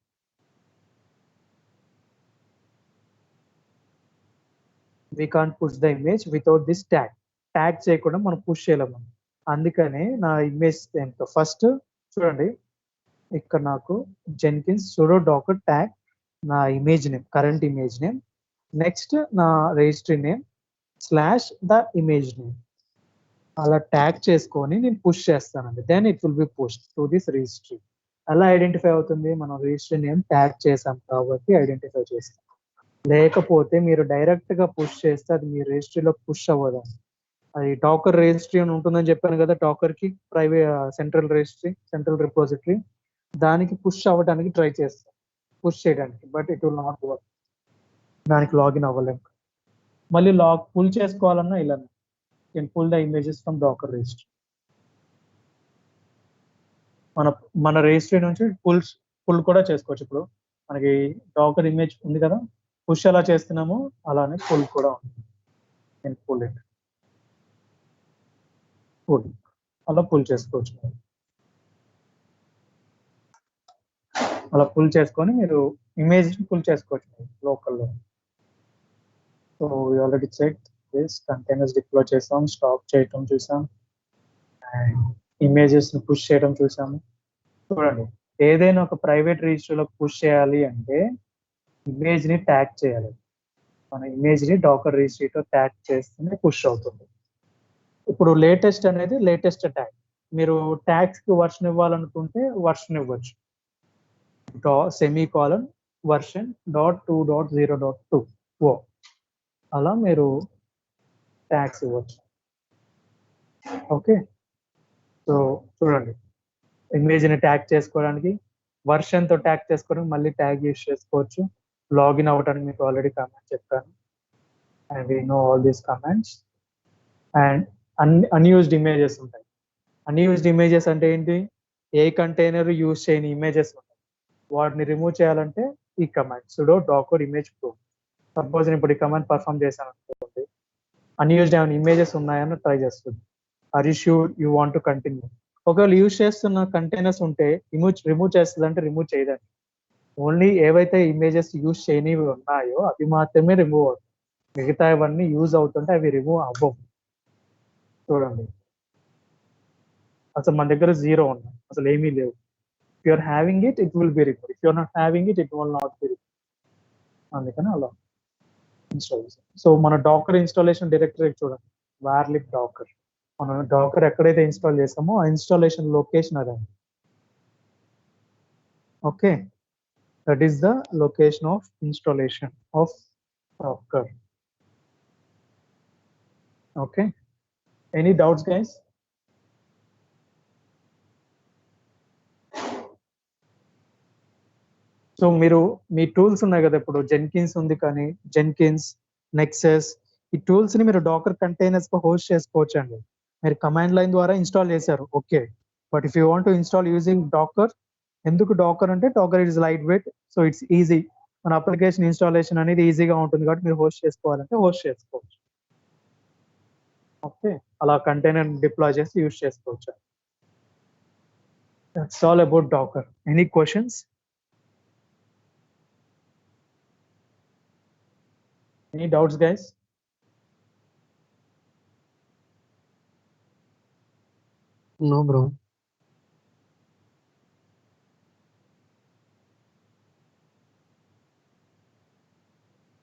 we can't push the image without this tag. Tag చేయకుండా మనం పుష్ చేయలేము. అందుకనే నా ఇమేజ్ ఏంటో ఫస్ట్ చూడండి, ఇక్కడ నాకు జెన్కిన్స్ sudo docker ట్యాగ్ నా image name, current image name, next నా registry name slash the image name, అలా ట్యాగ్ చేసుకొని నేను పుష్ చేస్తానండి. Then it will be push to this registry. అలా ఐడెంటిఫై అవుతుంది, మనం రిజిస్ట్రీ నేమ్ ట్యాగ్ చేసాం కాబట్టి ఐడెంటిఫై చేస్తాం. లేకపోతే మీరు డైరెక్ట్ గా పుష్ చేస్తే అది మీ రిజిస్ట్రీలో పుష్ అవ్వదు. అది డాకర్ రిజిస్ట్రీ అని ఉంటుందని చెప్పాను కదా, డాకర్ కి private central registry, central repository, దానికి పుష్ అవ్వడానికి ట్రై చేస్తాం, పుష్ చేయడానికి, but it will not work. దానికి లాగిన్ అవ్వలేము. మళ్ళీ పుల్ చేసుకోవాలన్నా ఇలా can pull the images from docker registry. మన రిజిస్ట్రీ నుంచి పుల్ కూడా చేసుకోవచ్చు. ఇప్పుడు మనకి డాకర్ ఇమేజ్ ఉంది కదా, పుష్ ఎలా చేస్తున్నామో అలానే పుల్ కూడా ఉంది. కెన్ పుల్ ఇట్, పుల్, అలా పుల్ చేసుకోవచ్చు. అలా పుల్ చేసుకొని మీరు ఇమేజ్ పుల్ చేసుకోవచ్చు లోకల్లో. So we already check this, containers deploy చేసాం, స్టాప్ చేయటం చూసాం, అండ్ ఇమేజెస్ ని పుష్ చేయడం చూసాము. చూడండి, ఏదైనా ఒక ప్రైవేట్ రిజిస్ట్రీలో పుష్ చేయాలి అంటే ఇమేజ్ ని ట్యాగ్ చేయాలి. మన ఇమేజ్ ని డాకర్ రిజిస్ట్రీతో ట్యాగ్ చేస్తేనే పుష్ అవుతుంది. ఇప్పుడు లేటెస్ట్ అనేది లేటెస్ట్ ట్యాగ్. మీరు ట్యాగ్స్ కి వర్షన్ ఇవ్వాలనుకుంటే వర్షన్ ఇవ్వచ్చు, సెమీకోలన్ వర్షన్ .2.0.2 అలా మీరు ట్యాగ్స్ ఇవ్వచ్చు. ఓకే, సో చూడండి, ఇమేజ్ ని ట్యాగ్ చేసుకోవడానికి, వర్షన్ తో ట్యాగ్ చేసుకోవడానికి మళ్ళీ ట్యాగ్ యూస్ చేసుకోవచ్చు. లాగిన్ అవ్వడానికి మీకు ఆల్రెడీ కమాండ్ చెప్పాను, and we know all these commands. And unused images ఉంటాయి. అన్యూజ్డ్ ఇమేజెస్ అంటే ఏంటి? ఏ కంటైనర్ యూజ్ చేయని ఇమేజెస్ ఉంటాయి, వాటిని రిమూవ్ చేయాలంటే ఈ command sudo docker image proof. Suppose నేను ఇప్పుడు ఈ కమాండ్ పర్ఫామ్ చేశాను అనుకోండి, అన్యూజ్డ్ ఏమైనా ఇమేజెస్ ఉన్నాయని ట్రై చేస్తుంది. Are you sure you want to continue? ఒకవేళ యూజ్ చేస్తున్న కంటైనర్స్ ఉంటే రిమూవ్ చేస్తుంది అంటే రిమూవ్ చేయదండి. ఓన్లీ ఏవైతే ఇమేజెస్ యూజ్ చేయనివి ఉన్నాయో అవి మాత్రమే రిమూవ్ అవుతాయి, మిగతా ఇవన్నీ యూజ్ అవుతుంటే అవి రిమూవ్ అవ్వవు. చూడండి, అసలు మన దగ్గర 0 ఉన్నాయి, అసలు ఏమీ లేవు. If you are having it, it will be removed. If you are not having it, it will not be removed. అందుకని అలా ఇన్స్టాల్ చేసాం. సో మన డాకర్ ఇన్స్టాలేషన్ డైరెక్టరీ చూడండి, వార్లిక్ డాకర్. మనం డాకర్ ఎక్కడైతే ఇన్స్టాల్ చేసామో ఆ ఇన్స్టాలేషన్ లొకేషన్ అదండి. Okay, that is the location of installation of docker. Okay, any doubts guys? So మీరు మీ టూల్స్ ఉన్నాయి కదా, ఇప్పుడు జెన్కిన్స్ ఉంది, కానీ జెన్కిన్స్, నెక్సస్, ఈ టూల్స్ ని మీరు డాకర్ కంటైనర్స్ గా హోస్ట్ చేసుకోవచ్చు అండి. మీరు కమాండ్ లైన్ ద్వారా ఇన్స్టాల్ చేశారు, okay. But if you want to install using docker, ఎందుకు డాకర్ అంటే docker is light weight, so it's easy. మన అప్లికేషన్ ఇన్స్టాలేషన్ అనేది ఈజీగా ఉంటుంది కాబట్టి మీరు హోస్ట్ చేసుకోవాలంటే హోస్ట్ చేసుకోవచ్చు. ఓకే, అలా కంటైనర్ డిప్లాయ్ చేసి యూజ్ చేసుకోవచ్చు. That's all about docker. Any questions? Any doubts, guys?
No, bro.